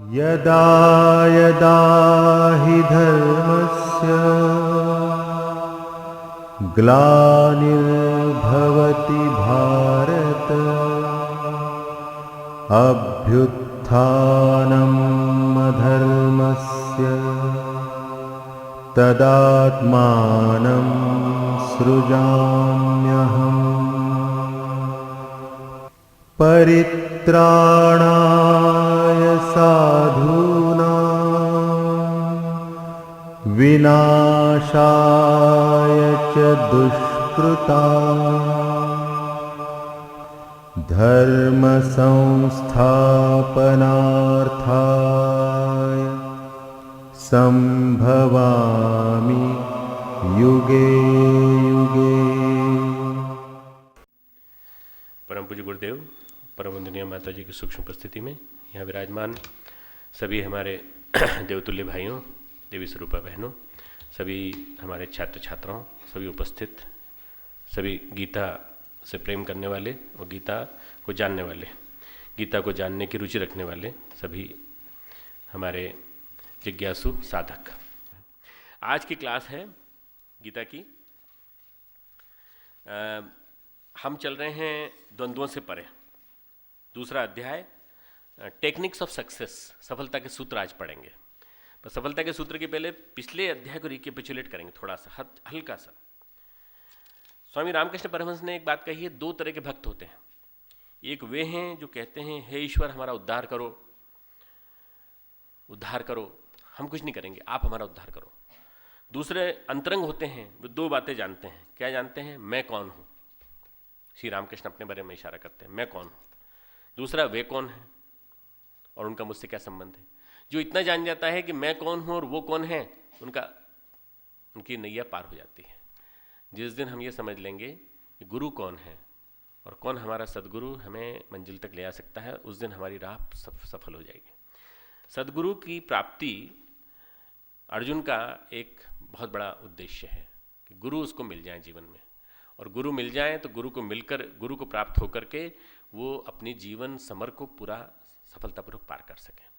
यदा यदा हि धर्मस्य ग्लानिर्भवति भारत अभ्युत्थानम् अधर्मस्य तदात्मानं सृजाम्यहम् परित्राणाय साधूनां विनाशाय च दुष्कृतां धर्म संस्थापनार्थाय संभवामि युगे युगे। परम पूज्य गुरुदेव, परम वंदनीय माता जी की सूक्ष्म उपस्थिति में यहाँ विराजमान सभी हमारे देवतुल्य भाइयों, देवी स्वरूपा बहनों, सभी हमारे छात्र छात्राओं, सभी उपस्थित, सभी गीता से प्रेम करने वाले और गीता को जानने वाले, गीता को जानने की रुचि रखने वाले सभी हमारे जिज्ञासु साधक। आज की क्लास है गीता की। हम चल रहे हैं द्वंद्वों से परे। दूसरा अध्याय टेक्निक्स ऑफ सक्सेस, सफलता के सूत्र आज पढ़ेंगे। पर सफलता के सूत्र के पहले पिछले अध्याय को रिकेपिचुलेट करेंगे थोड़ा सा, हल्का सा। स्वामी रामकृष्ण परमहंस ने एक बात कही है, दो तरह के भक्त होते हैं। एक वे हैं जो कहते हैं हे ईश्वर हमारा उद्धार करो, उद्धार करो, हम कुछ नहीं करेंगे, आप हमारा उद्धार करो। दूसरे अंतरंग होते हैं, वो दो बातें जानते हैं। क्या जानते हैं? मैं कौन हूँ। श्री रामकृष्ण अपने बारे में इशारा करते हैं, मैं कौन हूँ। दूसरा वे कौन है और उनका मुझसे क्या संबंध है। जो इतना जान जाता है कि मैं कौन हूँ और वो कौन है, उनकी नैया पार हो जाती है। जिस दिन हम ये समझ लेंगे कि गुरु कौन है और कौन हमारा सदगुरु हमें मंजिल तक ले आ सकता है, उस दिन हमारी राह सफल हो जाएगी। सदगुरु की प्राप्ति अर्जुन का एक बहुत बड़ा उद्देश्य है कि गुरु उसको मिल जाए जीवन में, और गुरु मिल जाए तो गुरु को मिलकर, गुरु को प्राप्त होकर के वो अपनी जीवन समर को पूरा सफलतापूर्वक पार कर सके।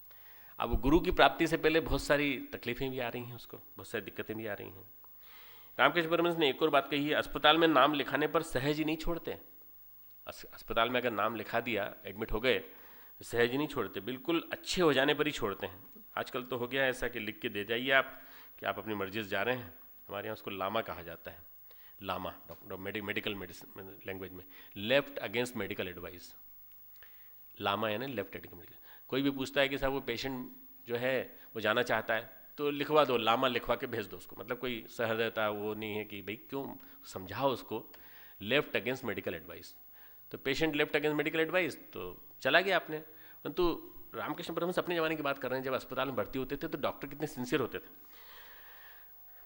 अब गुरु की प्राप्ति से पहले बहुत सारी तकलीफें भी आ रही हैं उसको, बहुत सारी दिक्कतें भी आ रही हैं। रामकृष्ण परमहंस ने एक और बात कही है, अस्पताल में नाम लिखाने पर सहज ही नहीं छोड़ते। अस्पताल में अगर नाम लिखा दिया, एडमिट हो गए, सहज ही नहीं छोड़ते, बिल्कुल अच्छे हो जाने पर ही छोड़ते हैं। आजकल तो हो गया ऐसा कि लिख के दे जाइए आप कि आप अपनी मर्जी से जा रहे हैं। हमारे यहाँ उसको लामा कहा जाता है, लामा, मेडिकल मेडिसिन लैंग्वेज में, left against medical advice. LAMA यानी लेफ्ट एडवाइस। कोई भी पूछता है कि साहब वो पेशेंट जो है वो जाना चाहता है तो लिखवा दो, लामा लिखवा के भेज दो उसको। मतलब कोई सहृदयता वो नहीं है कि भाई क्यों, समझाओ उसको, लेफ्ट अगेंस्ट मेडिकल एडवाइस। तो patient left against medical advice तो चला गया आपने। परंतु रामकृष्ण परमहंस अपने ज़माने की बात कर रहे हैं, जब अस्पताल में भर्ती होते थे तो डॉक्टर कितने सिंसियर होते थे,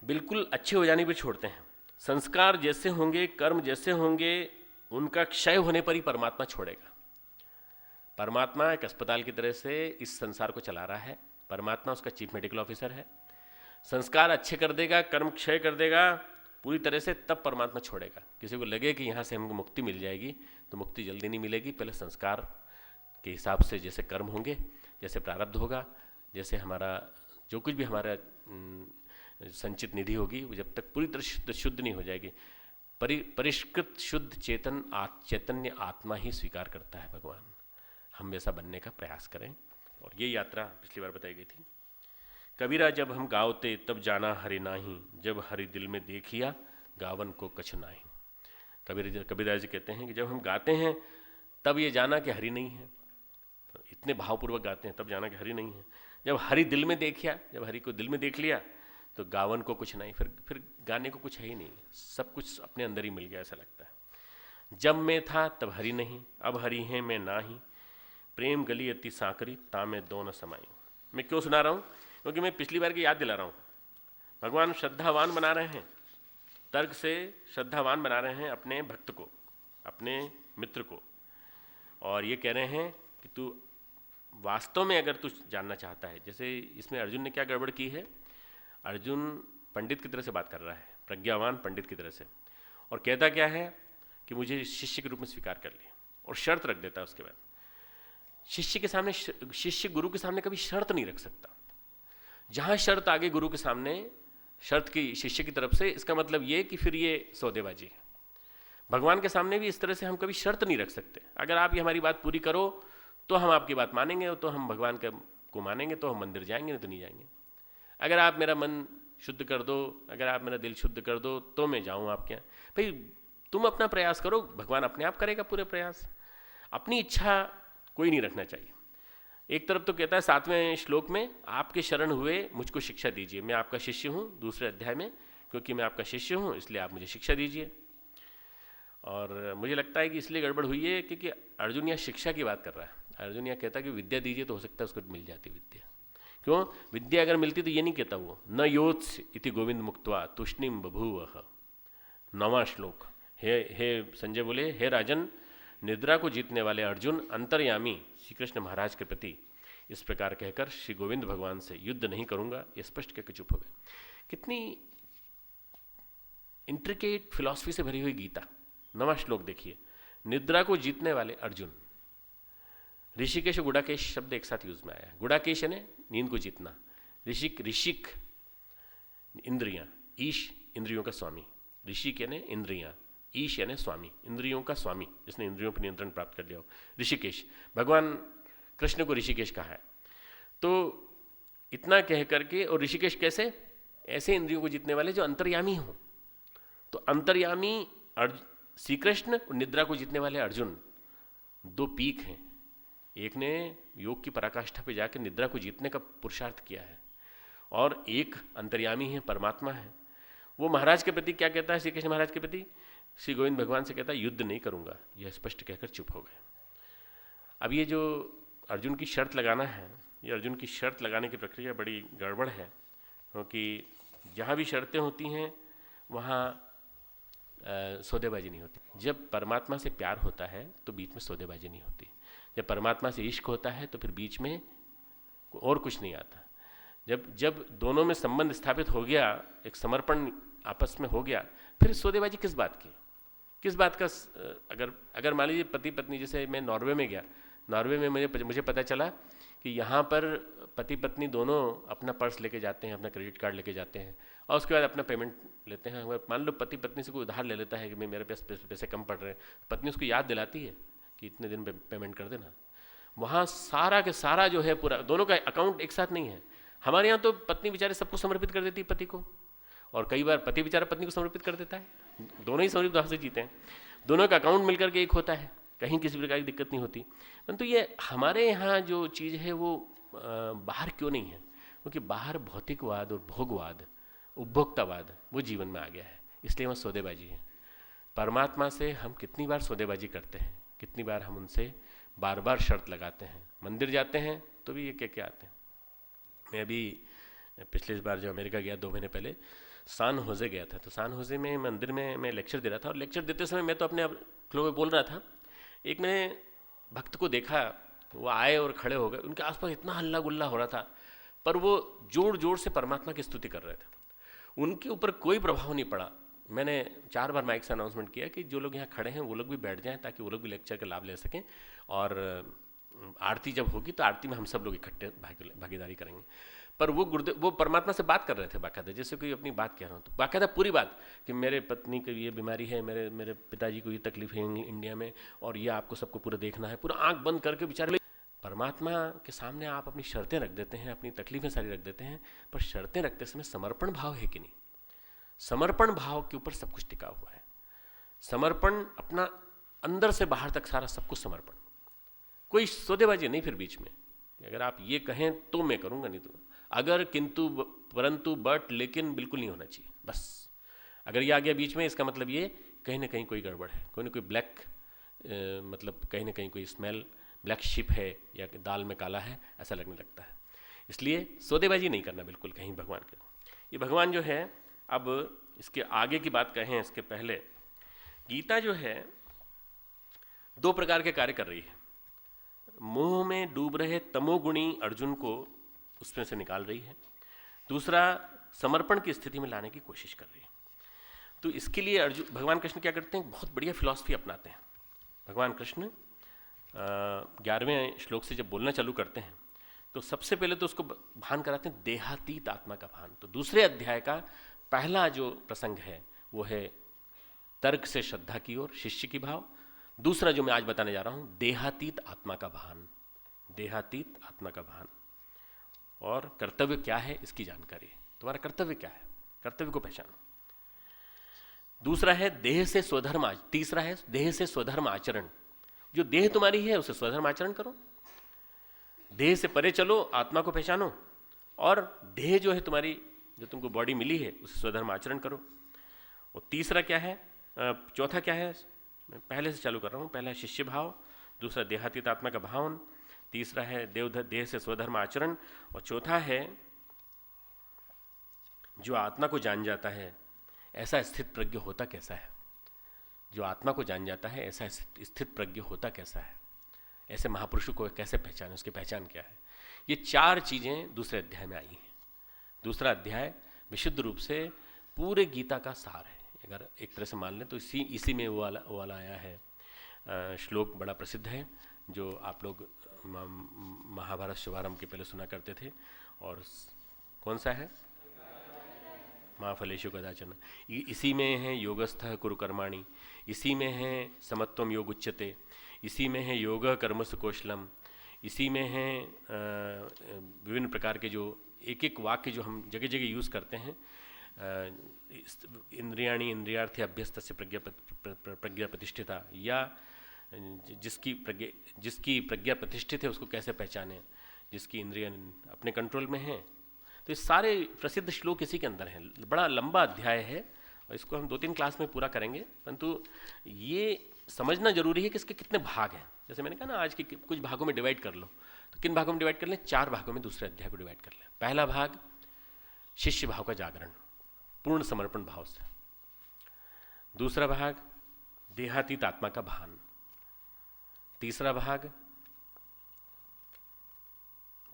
बिल्कुल अच्छे हो जाने पर छोड़ते हैं। संस्कार जैसे होंगे, कर्म जैसे होंगे, उनका क्षय होने पर ही परमात्मा छोड़ेगा। परमात्मा एक अस्पताल की तरह से इस संसार को चला रहा है, परमात्मा उसका चीफ मेडिकल ऑफिसर है। संस्कार अच्छे कर देगा, कर्म क्षय कर देगा पूरी तरह से, तब परमात्मा छोड़ेगा। किसी को लगे कि यहाँ से हमको मुक्ति मिल जाएगी तो मुक्ति जल्दी नहीं मिलेगी। पहले संस्कार के हिसाब से जैसे कर्म होंगे, जैसे प्रारब्ध होगा, जैसे हमारा जो कुछ भी हमारा संचित निधि होगी, वो जब तक पूरी तरह शुद्ध नहीं हो जाएगी। परिष्कृत शुद्ध चैतन्य आत्मा ही स्वीकार करता है भगवान। हम वैसा बनने का प्रयास करें, और ये यात्रा पिछली बार बताई गई थी। कबीरा जब हम गावते तब जाना हरि नाही, जब हरि दिल में देखिया गावन को कछ नाही। कबीरदास जी कहते हैं कि जब हम गाते हैं तब ये जाना कि हरि नहीं है, इतने भावपूर्वक गाते हैं, तब जाना कि हरि नहीं है। जब हरि दिल में देखिया, जब हरि को दिल में देख लिया तो गावन को कुछ नहीं, फिर गाने को कुछ है ही नहीं, सब कुछ अपने अंदर ही मिल गया ऐसा लगता है। जब मैं था तब हरि नहीं, अब हरि है मैं नाही, प्रेम गली अति सांकरी ता मैं दो न समाई। मैं क्यों सुना रहा हूँ? क्योंकि मैं पिछली बार की याद दिला रहा हूँ। भगवान श्रद्धावान बना रहे हैं, तर्क से श्रद्धावान बना रहे हैं अपने भक्त को, अपने मित्र को, और ये कह रहे हैं कि तू वास्तव में अगर तू जानना चाहता है, जैसे इसमें अर्जुन ने क्या गड़बड़ की है, अर्जुन पंडित की तरह से बात कर रहा है, प्रज्ञावान पंडित की तरह से, और कहता क्या है कि मुझे शिष्य के रूप में स्वीकार कर लिया, और शर्त रख देता है उसके बाद। शिष्य गुरु के सामने कभी शर्त नहीं रख सकता। जहां शर्त आगे गुरु के सामने शर्त की शिष्य की तरफ से, इसका मतलब ये कि फिर ये सौदेबाजी है। भगवान के सामने भी इस तरह से हम कभी शर्त नहीं रख सकते। अगर आप ये हमारी बात पूरी करो तो हम आपकी बात मानेंगे, तो हम भगवान को मानेंगे, तो हम मंदिर जाएंगे, नहीं तो नहीं जाएंगे। अगर आप मेरा मन शुद्ध कर दो, अगर आप मेरा दिल शुद्ध कर दो तो मैं जाऊँ आपके यहाँ। भाई तुम अपना प्रयास करो, भगवान अपने आप करेगा पूरे प्रयास। अपनी इच्छा कोई नहीं रखना चाहिए। एक तरफ तो कहता है 7वें श्लोक में, आपके शरण हुए मुझको शिक्षा दीजिए, मैं आपका शिष्य हूँ। दूसरे अध्याय में, क्योंकि मैं आपका शिष्य हूँ इसलिए आप मुझे शिक्षा दीजिए। और मुझे लगता है कि इसलिए गड़बड़ हुई है क्योंकि अर्जुन यहाँ शिक्षा की बात कर रहा है। अर्जुन यहाँ कहता है कि विद्या दीजिए, तो हो सकता है उसको मिल जाती विद्या। क्यों? विद्या अगर मिलती तो ये नहीं कहता वो, न योत्स इति गोविंद मुक्त्वा तुष्णिम बभूवः। 9वां श्लोक। हे संजय बोले, हे राजन, निद्रा को जीतने वाले अर्जुन अंतर्यामी श्री कृष्ण महाराज के प्रति इस प्रकार कहकर श्री गोविंद भगवान से युद्ध नहीं करूंगा, ये स्पष्ट कहकर चुप हो गए। कितनी इंट्रिकेट फिलॉसफी से भरी हुई गीता। 9वां श्लोक देखिए, निद्रा को जीतने वाले अर्जुन। ऋषिकेश और गुड़ाकेश शब्द एक साथ यूज में आया। गुड़ाकेश यानी नींद को जीतना, ऋषिक इंद्रियां, ईश इंद्रियों का स्वामी, ऋषिक यानी इंद्रियां, ईश यानी स्वामी, इंद्रियों का स्वामी, जिसने इंद्रियों पर नियंत्रण प्राप्त कर लिया हो। ऋषिकेश, भगवान कृष्ण को ऋषिकेश कहा है। तो इतना कह करके, और ऋषिकेश कैसे? ऐसे इंद्रियों को जीतने वाले जो अंतर्यामी हो। तो अंतर्यामी श्री कृष्ण और निद्रा को जीतने वाले अर्जुन, दो पीक हैं। एक ने योग की पराकाष्ठा पे जाकर निद्रा को जीतने का पुरुषार्थ किया है, और एक अंतर्यामी है, परमात्मा है। वो महाराज के प्रति क्या कहता है? श्री कृष्ण महाराज के प्रति श्री गोविंद भगवान से कहता है युद्ध नहीं करूंगा, यह स्पष्ट कहकर चुप हो गए। अब ये जो अर्जुन की शर्त लगाना है, ये अर्जुन की शर्त लगाने की प्रक्रिया बड़ी गड़बड़ है, क्योंकि जहाँ भी शर्तें होती हैं वहाँ सौदेबाजी नहीं होती। जब परमात्मा से प्यार होता है तो बीच में सौदेबाजी नहीं होती। जब परमात्मा से इश्क होता है तो फिर बीच में और कुछ नहीं आता। जब दोनों में संबंध स्थापित हो गया, एक समर्पण आपस में हो गया, फिर सौदेबाजी किस बात की, किस बात का? अगर मान लीजिए पति पत्नी, जैसे मैं नॉर्वे में गया, नॉर्वे में मुझे पता चला कि यहाँ पर पति पत्नी दोनों अपना पर्स लेके जाते हैं, अपना क्रेडिट कार्ड लेके जाते हैं, और उसके बाद अपना पेमेंट लेते हैं। मान लो पति पत्नी से कोई उधार ले लेता है कि मेरे पास पैसे कम पड़ रहे हैं, पत्नी उसको याद दिलाती है कि इतने दिन पेमेंट कर देना। वहाँ सारा के सारा जो है पूरा, दोनों का अकाउंट एक साथ नहीं है। हमारे यहाँ तो पत्नी बेचारे सबको समर्पित कर देती है पति को, और कई बार पति बेचारा पत्नी को समर्पित कर देता है। दोनों ही समर्पित भाव से जीते हैं, दोनों का अकाउंट मिलकर के एक होता है, कहीं किसी प्रकार की दिक्कत नहीं होती। परंतु ये हमारे यहाँ जो चीज़ है वो बाहर क्यों नहीं है? क्योंकि बाहर भौतिकवाद और भोगवाद, उपभोक्तावाद वो जीवन में आ गया है, इसलिए वहाँ सौदेबाजी है। परमात्मा से हम कितनी बार सौदेबाजी करते हैं, कितनी बार हम उनसे बार बार शर्त लगाते हैं। मंदिर जाते हैं तो भी ये क्या क्या आते हैं। मैं अभी पिछले बार जो अमेरिका गया 2 महीने पहले, सान होजे गया था। तो सान होजे में मंदिर में मैं लेक्चर दे रहा था, और लेक्चर देते समय मैं तो अपने फ्लो में बोल रहा था। एक मैंने भक्त को देखा, वो आए और खड़े हो गए, उनके आसपास इतना हल्ला गुल्ला हो रहा था, पर वो जोर जोर से परमात्मा की स्तुति कर रहे थे। उनके ऊपर कोई प्रभाव नहीं पड़ा। मैंने 4 बार माइक से अनाउंसमेंट किया कि जो लोग यहाँ खड़े हैं वो लोग भी बैठ जाएं, ताकि वो लोग भी लेक्चर का लाभ ले सकें, और आरती जब होगी तो आरती में हम सब लोग इकट्ठे भागीदारी करेंगे। पर वो परमात्मा से बात कर रहे थे बाकायदा, जैसे कोई अपनी बात कह रहा हूँ, तो बाकायदा पूरी बात कि मेरे पत्नी को ये बीमारी है, मेरे पिताजी को ये तकलीफ है इंडिया में, और ये आपको सबको पूरा देखना है। पूरा आंख बंद करके बेचारे परमात्मा के सामने आप अपनी शर्तें रख देते हैं, अपनी तकलीफें सारी रख देते हैं, पर शर्तें रखते समय समर्पण भाव है कि नहीं? समर्पण भाव के ऊपर सब कुछ टिका हुआ है। समर्पण, अपना अंदर से बाहर तक सारा सब कुछ समर्पण, कोई सौदेबाजी नहीं। फिर बीच में अगर आप ये कहें तो मैं करूँगा, नहीं तो अगर, किंतु, परंतु, बट, लेकिन बिल्कुल नहीं होना चाहिए। बस अगर ये आ गया बीच में, इसका मतलब ये कहीं ना कहीं कोई गड़बड़ है, कोई ना कोई ब्लैक, मतलब कहीं ना कहीं कोई स्मेल, ब्लैक शिप है, या दाल में काला है, ऐसा लगने लगता है। इसलिए सौदेबाजी नहीं करना बिल्कुल कहीं भगवान के। ये भगवान जो है, अब इसके आगे की बात कहें इसके पहले, गीता जो है 2 प्रकार के कार्य कर रही है। मोह में डूब रहे तमोगुणी अर्जुन को उसमें से निकाल रही है, दूसरा समर्पण की स्थिति में लाने की कोशिश कर रही है। तो इसके लिए भगवान कृष्ण क्या करते हैं? बहुत बढ़िया फिलॉसफी अपनाते हैं। भगवान कृष्ण 11वें श्लोक से जब बोलना चालू करते हैं तो सबसे पहले तो उसको भान कराते हैं देहातीत आत्मा का भान। तो दूसरे अध्याय का पहला जो प्रसंग है वो है तर्क से श्रद्धा की ओर, शिष्य की भाव। दूसरा जो मैं आज बताने जा रहा हूं, देहातीत आत्मा का भान, देहातीत आत्मा का भान। और कर्तव्य क्या है इसकी जानकारी, तुम्हारा कर्तव्य क्या है, कर्तव्य को पहचानो। दूसरा है देह से स्वधर्म तीसरा है देह से स्वधर्म आचरण। जो देह तुम्हारी है उसे स्वधर्म आचरण करो, देह से परे चलो, आत्मा को पहचानो। और देह जो है तुम्हारी, जो तुमको बॉडी मिली है, उसे स्वधर्म आचरण करो। और तीसरा क्या है, चौथा क्या है, मैं पहले से चालू कर रहा हूं। पहला शिष्य भाव, दूसरा देहातीत आत्मा का भावन, तीसरा है देह से स्वधर्म आचरण, और चौथा है जो आत्मा को जान जाता है ऐसा स्थित प्रज्ञ होता कैसा है। जो आत्मा को जान जाता है ऐसा स्थित प्रज्ञ होता कैसा है, ऐसे महापुरुषों को कैसे पहचाने, उसकी पहचान क्या है। ये चार चीजें दूसरे अध्याय में आई हैं। दूसरा अध्याय विशुद्ध रूप से पूरे गीता का सार है। अगर एक तरह से मान लें तो इसी में वो वाला आया है। श्लोक बड़ा प्रसिद्ध है जो आप लोग महाभारत शुभारंभ के पहले सुना करते थे, और कौन सा है, महाफलेषु कदाचन। इसी में है योगस्थः कुरु कर्माणि, इसी में है समत्वम योग उच्यते, इसी में है योग कर्मसु कौशलम, इसी में है विभिन्न प्रकार के जो एक एक वाक्य जो हम जगह जगह यूज़ करते हैं। इंद्रियाणि इंद्रियार्थी अभ्यस्तस्य प्रज्ञा प्रतिष्ठिता, या जिसकी प्रज्ञा प्रतिष्ठित है उसको कैसे पहचाने, जिसकी इंद्रियां अपने कंट्रोल में हैं। तो ये सारे प्रसिद्ध श्लोक इसी के अंदर हैं। बड़ा लंबा अध्याय है और इसको हम 2-3 क्लास में पूरा करेंगे, परंतु ये समझना जरूरी है कि इसके कितने भाग हैं। जैसे मैंने कहा ना, आज के कुछ भागों में डिवाइड कर लो, तो किन भागों में डिवाइड कर लें, 4 भागों में दूसरे अध्याय को डिवाइड कर लें। पहला भाग शिष्य भाव का जागरण, पूर्ण समर्पण भाव से। दूसरा भाग देहातीत आत्मा का भान। तीसरा भाग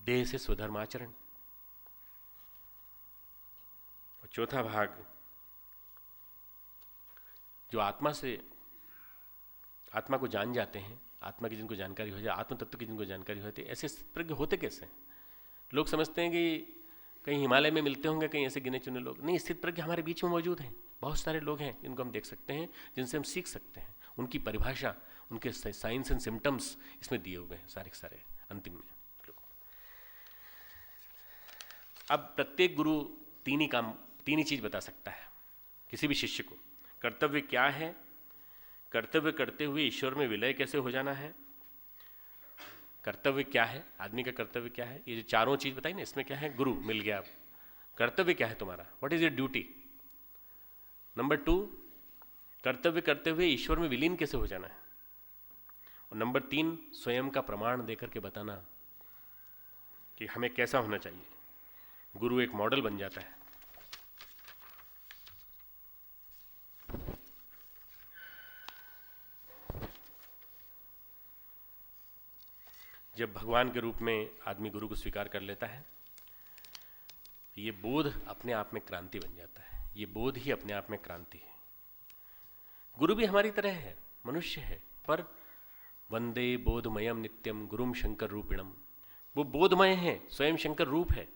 देह से स्वधर्माचरण। और चौथा भाग जो आत्मा को जान जाते हैं, आत्मा की जिनको जानकारी हो जाए, आत्म तत्व की जिनको जानकारी हो जाती है, ऐसे प्रज्ञ होते कैसे। लोग समझते हैं कि कहीं हिमालय में मिलते होंगे, कहीं ऐसे गिने चुने लोग नहीं। स्थित प्रज्ञ हमारे बीच में मौजूद हैं। बहुत सारे लोग हैं जिनको हम देख सकते हैं, जिनसे हम सीख सकते हैं। उनकी परिभाषा, उनके साइंस एंड सिम्टम्स इसमें दिए हुए हैं सारे के सारे अंतिम में। अब प्रत्येक गुरु तीन ही चीज बता सकता है किसी भी शिष्य को। कर्तव्य क्या है, कर्तव्य करते हुए ईश्वर में विलय कैसे हो जाना है, कर्तव्य क्या है, आदमी का कर्तव्य क्या है। ये जो चारों चीज बताई ना, इसमें क्या है, गुरु मिल गया। कर्तव्य क्या है तुम्हारा, what is your duty. Number 2, कर्तव्य करते हुए ईश्वर में विलीन कैसे हो जाना है। और नंबर 3, स्वयं का प्रमाण देकर के बताना कि हमें कैसा होना चाहिए। गुरु एक मॉडल बन जाता है। जब भगवान के रूप में आदमी गुरु को स्वीकार कर लेता है, ये बोध अपने आप में क्रांति बन जाता है। ये बोध ही अपने आप में क्रांति है। गुरु भी हमारी तरह है, मनुष्य है, पर वंदे बोधमयम नित्यम गुरुम शंकर रूपिणम। वो बोधमय है, स्वयं शंकर रूप है।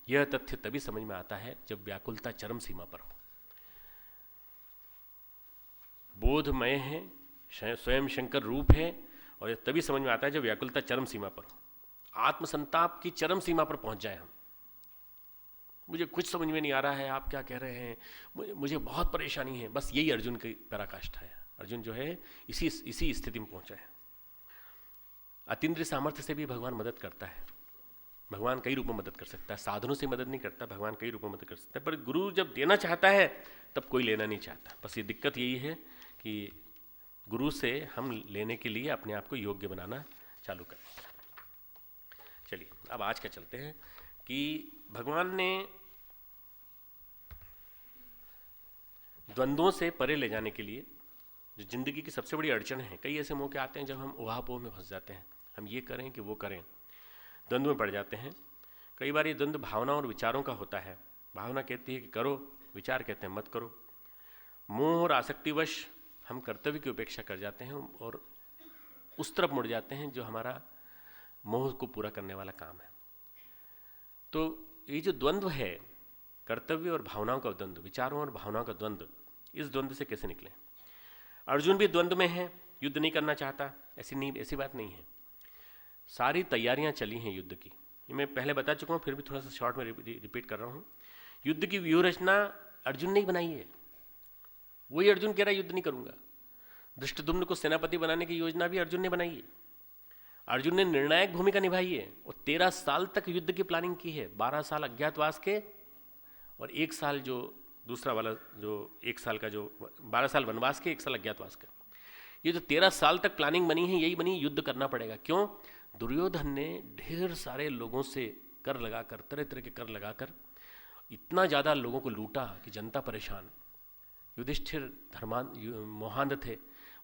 यह तथ्य तभी समझ में आता है जब व्याकुलता चरम सीमा पर हो। बोधमय है, स्वयं शंकर रूप है, और यह तभी समझ में आता है जब व्याकुलता चरम सीमा पर हो। आत्मसंताप की चरम सीमा पर पहुंच जाए हम, मुझे कुछ समझ में नहीं आ रहा है, आप क्या कह रहे हैं, मुझे बहुत परेशानी है, बस यही अर्जुन की पराकाष्ठा है। अर्जुन जो है इसी स्थिति में पहुंचा है। अतीन्द्रिय सामर्थ्य से भी भगवान मदद करता है। भगवान कई रूपों में मदद कर सकता है, साधनों से मदद नहीं करता, भगवान कई रूपों में मदद कर सकता है। पर गुरु जब देना चाहता है तब कोई लेना नहीं चाहता। बस ये दिक्कत यही है कि गुरु से हम लेने के लिए अपने आप को योग्य बनाना चालू करें। चलिए अब आज का चलते हैं कि भगवान ने द्वंद्वों से परे ले जाने के लिए, जो जिंदगी की सबसे बड़ी अड़चन है, कई ऐसे मौके आते हैं जब हम उहापोह में फंस जाते हैं, हम ये करें कि वो करें, द्वंद्व में पड़ जाते हैं। कई बार ये द्वंद्व भावना और विचारों का होता है। भावना कहती है कि करो, विचार कहते हैं मत करो। मोह और आसक्तिवश हम कर्तव्य की उपेक्षा कर जाते हैं और उस तरफ मुड़ जाते हैं जो हमारा मोह को पूरा करने वाला काम है। तो ये जो द्वंद्व है, कर्तव्य और भावनाओं का द्वंद्व, विचारों और भावनाओं का द्वंद्व, इस द्वंद्व से कैसे निकले? अर्जुन भी द्वंद्व में है, युद्ध नहीं करना चाहता, ऐसी बात नहीं है। सारी तैयारियां चली हैं युद्ध की, ये मैं पहले बता चुका हूँ, फिर भी थोड़ा सा शॉर्ट में रिपीट कर रहा हूँ। युद्ध की व्यूह रचना अर्जुन ने ही बनाई है। वही अर्जुन कह रहा है युद्ध नहीं करूंगा। धृष्टद्युम्न को सेनापति बनाने की योजना भी अर्जुन ने बनाई है। अर्जुन ने निर्णायक भूमिका निभाई है और 13 साल तक युद्ध की प्लानिंग की है। 12 साल अज्ञातवास के और 1 साल जो दूसरा वाला, जो 1 साल का, जो 12 साल वनवास के, 1 साल अज्ञातवास का, ये जो 13 साल तक प्लानिंग बनी है, यही बनी युद्ध करना पड़ेगा। क्यों? दुर्योधन ने ढेर सारे लोगों से कर लगाकर, तरह तरह के कर लगाकर इतना ज़्यादा लोगों को लूटा कि जनता परेशान। युधिष्ठिर मोहांध थे,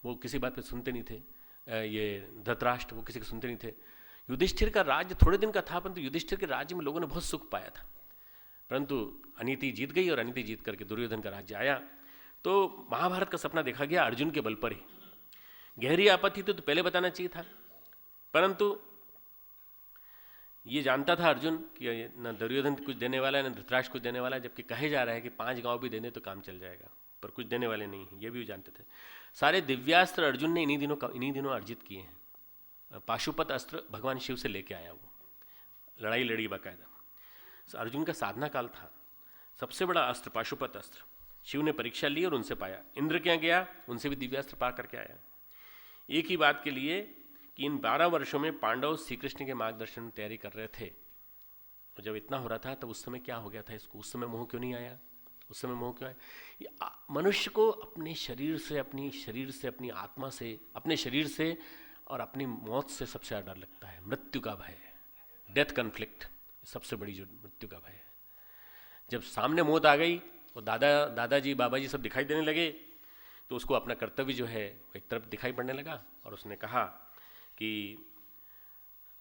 वो किसी बात पे सुनते नहीं थे। ये धृतराष्ट्र, वो किसी को सुनते नहीं थे। युधिष्ठिर का राज्य थोड़े दिन का था, परंतु युधिष्ठिर के राज्य में लोगों ने बहुत सुख पाया था। परंतु अनीति जीत गई और अनीति जीत करके दुर्योधन का राज्य आया। तो महाभारत का सपना देखा गया अर्जुन के बल पर ही। गहरी आपत्ति थी तो पहले बताना चाहिए था, परंतु ये जानता था अर्जुन कि न दुर्योधन कुछ देने वाला है, न धृतराष्ट्र कुछ देने वाला है, जबकि कहे जा रहा है कि 5 गांव भी देने तो काम चल जाएगा, पर कुछ देने वाले नहीं है, ये भी जानते थे। सारे दिव्यास्त्र अर्जुन ने इन्हीं दिनों अर्जित किए हैं। पाशुपत अस्त्र भगवान शिव से लेके आया, वो लड़ाई लड़ी बाकायदा। अर्जुन का साधना काल था। सबसे बड़ा अस्त्र पाशुपत अस्त्र शिव ने परीक्षा ली और उनसे पाया। इंद्र क्या गया, उनसे भी दिव्यास्त्र पा करके आया। एक ही बात के लिए कि इन 12 वर्षों में पांडव श्री कृष्ण के मार्गदर्शन में तैयारी कर रहे थे, और जब इतना हो रहा था तब उस समय क्या हो गया था इसको? उस समय मोह क्यों नहीं आया? उस समय मोह क्यों आया? मनुष्य को अपने शरीर से, अपनी आत्मा से, अपने शरीर से और अपनी मौत से सबसे ज़्यादा डर लगता है। मृत्यु का भय, डेथ कन्फ्लिक्ट, सबसे बड़ी जो मृत्यु का भय है। जब सामने मौत आ गई और दादाजी बाबाजी सब दिखाई देने लगे, तो उसको अपना कर्तव्य जो है वो एक तरफ दिखाई पड़ने लगा, और उसने कहा कि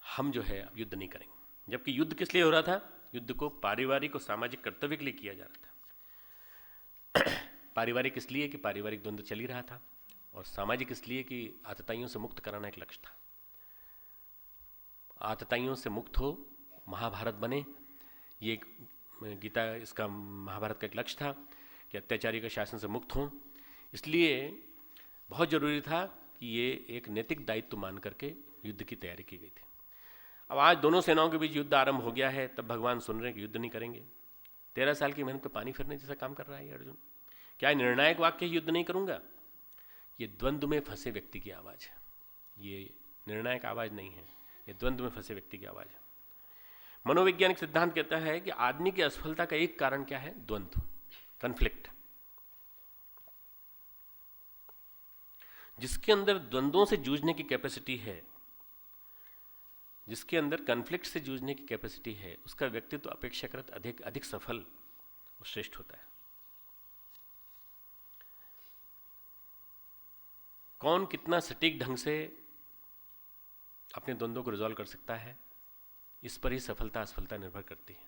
हम जो है अब युद्ध नहीं करेंगे। जबकि युद्ध किस लिए हो रहा था? युद्ध को पारिवारिक और सामाजिक कर्तव्य के लिए किया जा रहा था। पारिवारिक इसलिए कि पारिवारिक द्वंद्व चल ही रहा था, और सामाजिक इसलिए कि आतताइयों से मुक्त कराना एक लक्ष्य था। आतताइयों से मुक्त हो, महाभारत बने, ये गीता, इसका महाभारत का एक लक्ष्य था कि अत्याचारी के शासन से मुक्त हों। इसलिए बहुत जरूरी था कि ये एक नैतिक दायित्व मान करके युद्ध की तैयारी की गई थी। अब आज दोनों सेनाओं के बीच युद्ध आरंभ हो गया है, तब भगवान सुन रहे हैं कि युद्ध नहीं करेंगे। 13 साल की मेहनत पे पानी फिरने जैसा काम कर रहा है अर्जुन। क्या निर्णायक वाक्य युद्ध नहीं करूंगा? ये द्वंद्व में फंसे व्यक्ति की आवाज़ है, ये निर्णायक आवाज़ नहीं है, ये द्वंद्व में फंसे व्यक्ति की आवाज़ है। मनोवैज्ञानिक सिद्धांत कहता है कि आदमी की असफलता का एक कारण क्या है? द्वंद्व, कन्फ्लिक्ट। जिसके अंदर द्वंद्वों से जूझने की कैपेसिटी है, जिसके अंदर कन्फ्लिक्ट से जूझने की कैपेसिटी है, उसका व्यक्तित्व अपेक्षाकृत अधिक सफल और श्रेष्ठ होता है। कौन कितना सटीक ढंग से अपने द्वंद्वों को रिजॉल्व कर सकता है, इस पर ही सफलता असफलता निर्भर करती है।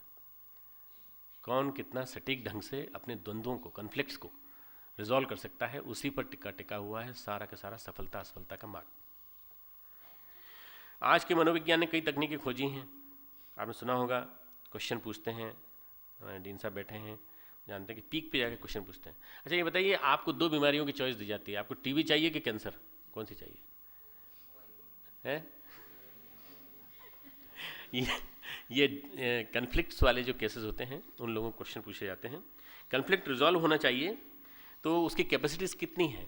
कौन कितना सटीक ढंग से अपने द्वंद्वों को, कन्फ्लिक्ट्स को रिजॉल्व कर सकता है, उसी पर टिका हुआ है सारा का सारा सफलता असफलता का मार्ग। आज के मनोविज्ञान ने कई तकनीकें खोजी हैं। आपने सुना होगा, क्वेश्चन पूछते हैं, हमारे डीन साहब बैठे हैं, जानते हैं कि पीक पे जाके क्वेश्चन पूछते हैं। अच्छा ये बताइए, आपको 2 बीमारियों की चॉइस दी जाती है, आपको टीबी चाहिए कि कैंसर, कौन सी चाहिए? है ये कन्फ्लिक्ट्स वाले जो केसेस होते हैं, उन लोगों को क्वेश्चन पूछे जाते हैं। कन्फ्लिक्ट रिजॉल्व होना चाहिए, तो उसकी कैपेसिटीज कितनी है?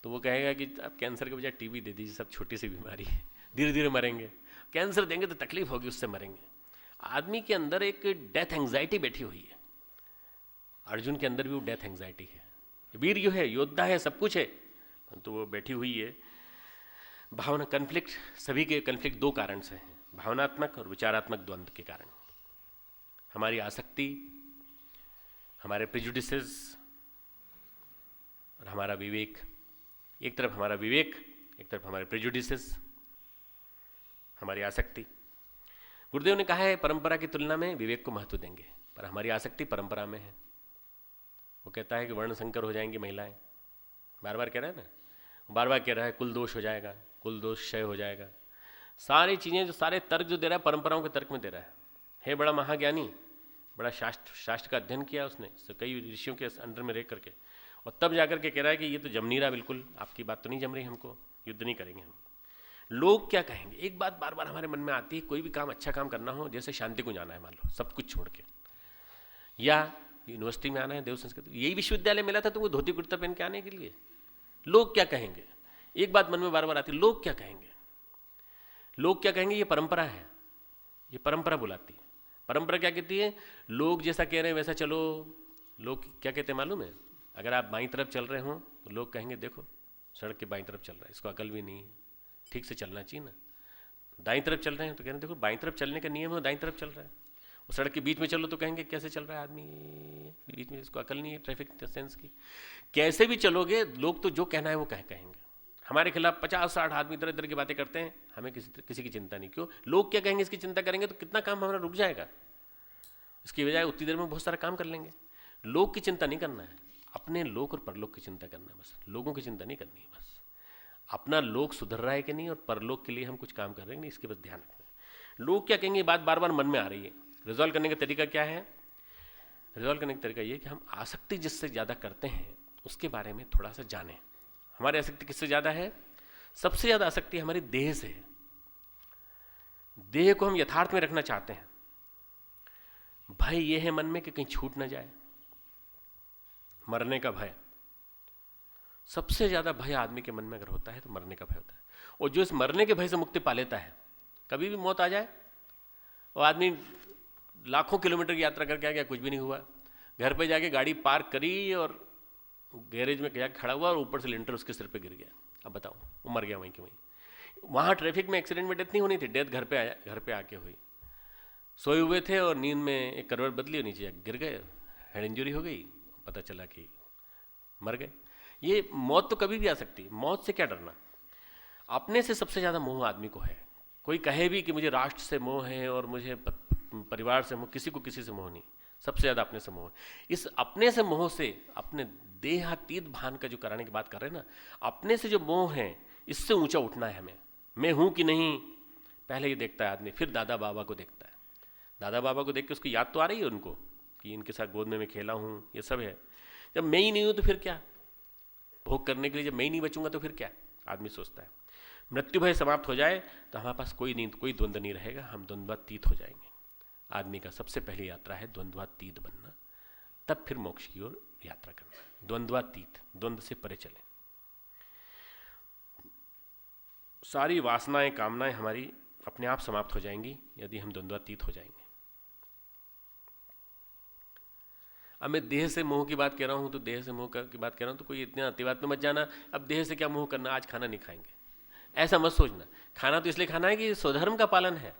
तो वो कहेगा कि आप कैंसर के बजाय टीबी दे दीजिए, सब छोटी सी बीमारी है, धीरे धीरे मरेंगे। कैंसर देंगे तो तकलीफ होगी, उससे मरेंगे। आदमी के अंदर एक डेथ एंग्जाइटी बैठी हुई है। अर्जुन के अंदर भी वो डेथ एंग्जाइटी है। वीर जो है, योद्धा है, सब कुछ है, तो वो बैठी हुई है भावना। कन्फ्लिक्ट, सभी के कन्फ्लिक्ट 2 कारण से हैं, भावनात्मक और विचारात्मक द्वंद्व के कारण। हमारी आसक्ति, हमारे प्रेजुडिसेस और हमारा विवेक। एक तरफ हमारा विवेक, एक तरफ हमारे प्रेजुडिसेस, हमारी आसक्ति। गुरुदेव ने कहा है परंपरा की तुलना में विवेक को महत्व देंगे, पर हमारी आसक्ति परंपरा में है। वो कहता है कि वर्ण संकर हो जाएंगी महिलाएं, बार बार कह रहा है ना, बार बार कह रहा है कुल दोष हो जाएगा, कुल दोष क्षय हो जाएगा। सारी चीज़ें जो सारे तर्क जो दे रहा है परंपराओं के तर्क में दे रहा है बड़ा महाज्ञानी, बड़ा शास्त्र का अध्ययन किया उसने, कई ऋषियों के अंडर में रह करके, और तब जाकर के कह रहा है कि ये तो जम नहीं रहा, बिल्कुल आपकी बात तो नहीं जम रही, हमको युद्ध नहीं करेंगे हम। लोग क्या कहेंगे, एक बात बार बार हमारे मन में आती है, कोई भी काम अच्छा काम करना हो, जैसे शांति को जाना है मान लो सब कुछ छोड़ के, या यूनिवर्सिटी में आना है, देव संस्कृत, यही विश्वविद्यालय मिला था तुमको धोती कुर्ता पहन के आने के लिए, लोग क्या कहेंगे, एक बात मन में बार बार आती है, लोग क्या कहेंगे, लोग क्या कहेंगे, ये परंपरा है, ये परंपरा बुलाती है। परंपरा क्या कहती है, लोग जैसा कह रहे हैं वैसा चलो। लोग क्या कहते हैं मालूम है, अगर आप बाईं तरफ चल रहे हो तो लोग कहेंगे देखो सड़क के बाईं तरफ चल रहा है, इसको अकल भी नहीं है, ठीक से चलना चाहिए ना। दाईं तरफ चल रहे हैं तो कह रहे हैं देखो बाईं तरफ चलने का नियम है, दाईं तरफ चल रहा है। और सड़क के बीच में चलो तो कहेंगे कैसे चल रहा है आदमी बीच में, इसको अकल नहीं है ट्रैफिक सेंस की। कैसे भी चलोगे लोग तो जो कहना है वो कहेंगे। हमारे खिलाफ 50-60 आदमी तरह तरह की बातें करते हैं, हमें किसी की चिंता नहीं। क्यों, लोग क्या कहेंगे इसकी चिंता करेंगे तो कितना काम हमारा रुक जाएगा, इसकी बजाय उतनी देर में बहुत सारा काम कर लेंगे। लोग की चिंता नहीं करना है, अपने लोक और परलोक की चिंता करना है बस, लोगों की चिंता नहीं करनी है बस। अपना लोक सुधर रहा है कि नहीं और परलोक के लिए हम कुछ काम कर रहे हैं नहीं, इसके बस ध्यान रखना है। लोग क्या कहेंगे, बात बार बार मन में आ रही है। रिजॉल्व करने का तरीका क्या है, रिजॉल्व करने का तरीका ये कि हम आसक्ति जिससे ज़्यादा करते हैं उसके बारे में थोड़ा सा जानें। हमारी आसक्ति किससे ज़्यादा है, सबसे ज़्यादा आसक्ति हमारी देह से है। देह को हम यथार्थ में रखना चाहते हैं। भय ये है मन में कि कहीं छूट ना जाए, मरने का भय। सबसे ज़्यादा भय आदमी के मन में अगर होता है तो मरने का भय होता है। और जो इस मरने के भय से मुक्ति पा लेता है, कभी भी मौत आ जाए, और आदमी लाखों किलोमीटर की यात्रा करके आ गया, कुछ भी नहीं हुआ, घर पे जाके गाड़ी पार्क करी और गैरेज में जाके खड़ा हुआ और ऊपर से लिंटर उसके सिर पे गिर गया। अब बताओ, वो मर गया वहीं के वहीं। वहाँ ट्रैफिक में एक्सीडेंट में डेथ नहीं होनी थी, डेथ घर पे आया, घर पे आके हुई। सोए हुए थे और नींद में एक करवट बदली और नीचे गिर गए, हेड इंजरी हो गई, पता चला कि मर गए। ये मौत तो कभी भी आ सकती, मौत से क्या डरना। अपने से सबसे ज़्यादा मोह आदमी को है। कोई कहे भी कि मुझे राष्ट्र से मोह है और मुझे परिवार से मोह, किसी को किसी से मोह नहीं, सबसे ज़्यादा अपने से मोह है। इस अपने से मोह से, अपने देहातीत भान का जो कराने की बात कर रहे हैं ना, अपने से जो मोह है इससे ऊंचा उठना है हमें। मैं हूँ कि नहीं पहले ये देखता है आदमी, फिर दादा बाबा को देखता है। दादा बाबा को देख के उसकी याद तो आ रही है उनको कि इनके साथ गोद में मैं खेला हूँ, ये सब है। जब मैं ही नहीं हूँ तो फिर क्या, भोग करने के लिए जब मैं ही नहीं बचूंगा तो फिर क्या, आदमी सोचता है। मृत्यु भय समाप्त हो जाए तो हमारे पास कोई नींद, कोई द्वंद्व नहीं रहेगा, हम द्वंद्वातीत हो जाएंगे। आदमी का सबसे पहली यात्रा है द्वंद्वातीत बनना, तब फिर मोक्ष की ओर यात्रा करना। द्वंद्वातीत, द्वंद्व से परे चले। सारी वासनाएं, कामनाएं हमारी अपने आप समाप्त हो जाएंगी यदि हम द्वंद्वातीत हो जाएंगे। अब मैं देह से मोह की बात कह रहा हूँ तो देह से मोह की बात कह रहा हूँ तो कोई इतना अतिवाद में मत जाना, अब देह से क्या मोह करना, आज खाना नहीं खाएंगे, ऐसा मत सोचना। खाना तो इसलिए खाना है कि स्वधर्म का पालन है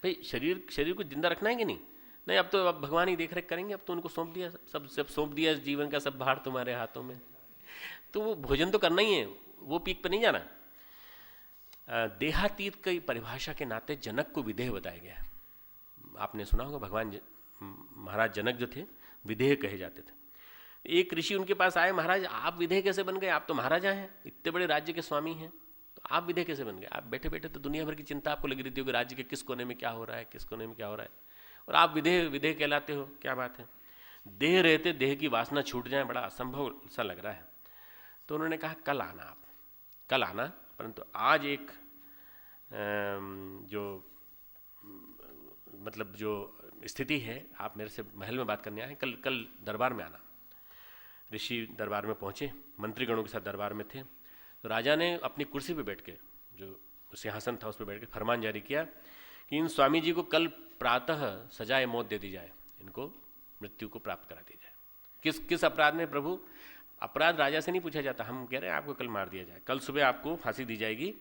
भाई, शरीर को जिंदा रखना है कि नहीं। नहीं, अब तो अब भगवान ही देख रेख करेंगे, अब तो उनको सौंप दिया, सब सौंप दिया, जीवन का सब भार तुम्हारे हाथों में, तो वो भोजन तो करना ही है, वो पीक पर नहीं जाना। देहातीत की परिभाषा के नाते जनक को विदेह बताया गया है। आपने सुना होगा, भगवान महाराज जनक जो थे विदेह कहे जाते थे। एक ऋषि उनके पास आए, महाराज आप विदेह कैसे बन गए, आप तो महाराजा हैं, इतने बड़े राज्य के स्वामी हैं, तो आप विदेह कैसे बन गए। आप बैठे बैठे तो दुनिया भर की चिंता आपको लगी रहती होगी, राज्य के किस कोने में क्या हो रहा है, किस कोने में क्या हो रहा है, और आप विदेह कहलाते हो, क्या बात है। देह रहते देह की वासना छूट जाए, बड़ा असंभव सा लग रहा है। तो उन्होंने कहा कल आना, आप कल आना, परंतु आज एक जो मतलब जो स्थिति है, आप मेरे से महल में बात करने आए, कल दरबार में आना। ऋषि दरबार में पहुँचे, मंत्रीगणों के साथ दरबार में थे। तो राजा ने अपनी कुर्सी पे बैठ के, जो सिंहासन था उस पर बैठ के फरमान जारी किया कि इन स्वामी जी को कल प्रातः सजाए मौत दे दी जाए, इनको मृत्यु को प्राप्त करा दी जाए। किस अपराध में प्रभु, अपराध राजा से नहीं पूछा जाता, हम कह रहे हैं आपको कल मार दिया जाए, कल सुबह आपको फांसी दी जाएगी।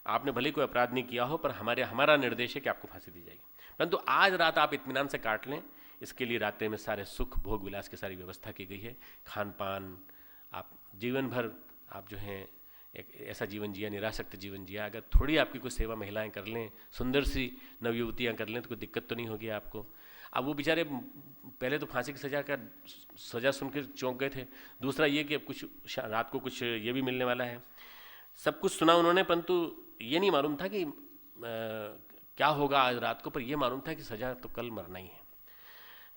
आपने भले कोई अपराध नहीं किया हो, पर हमारा निर्देश है कि आपको फांसी दी जाएगी, परंतु आज रात आप इत्मीनान से काट लें। इसके लिए रात्रि में सारे सुख भोग विलास की सारी व्यवस्था की गई है, खान पान, आप जीवन भर आप जो हैं एक ऐसा जीवन जिया, निरासक्त जीवन जिया। अगर थोड़ी आपकी कोई सेवा महिलाएं कर लें, सुंदर सी नवयुवतियां कर लें, तो कोई दिक्कत तो नहीं होगी आपको। अब वो बेचारे पहले तो फांसी की सज़ा सुन के चौंक गए थे, दूसरा ये कि अब कुछ रात को कुछ ये भी मिलने वाला है, सब कुछ सुना उन्होंने, परंतु ये नहीं मालूम था कि क्या होगा आज रात को, पर यह मालूम था कि सजा तो कल मरना ही है।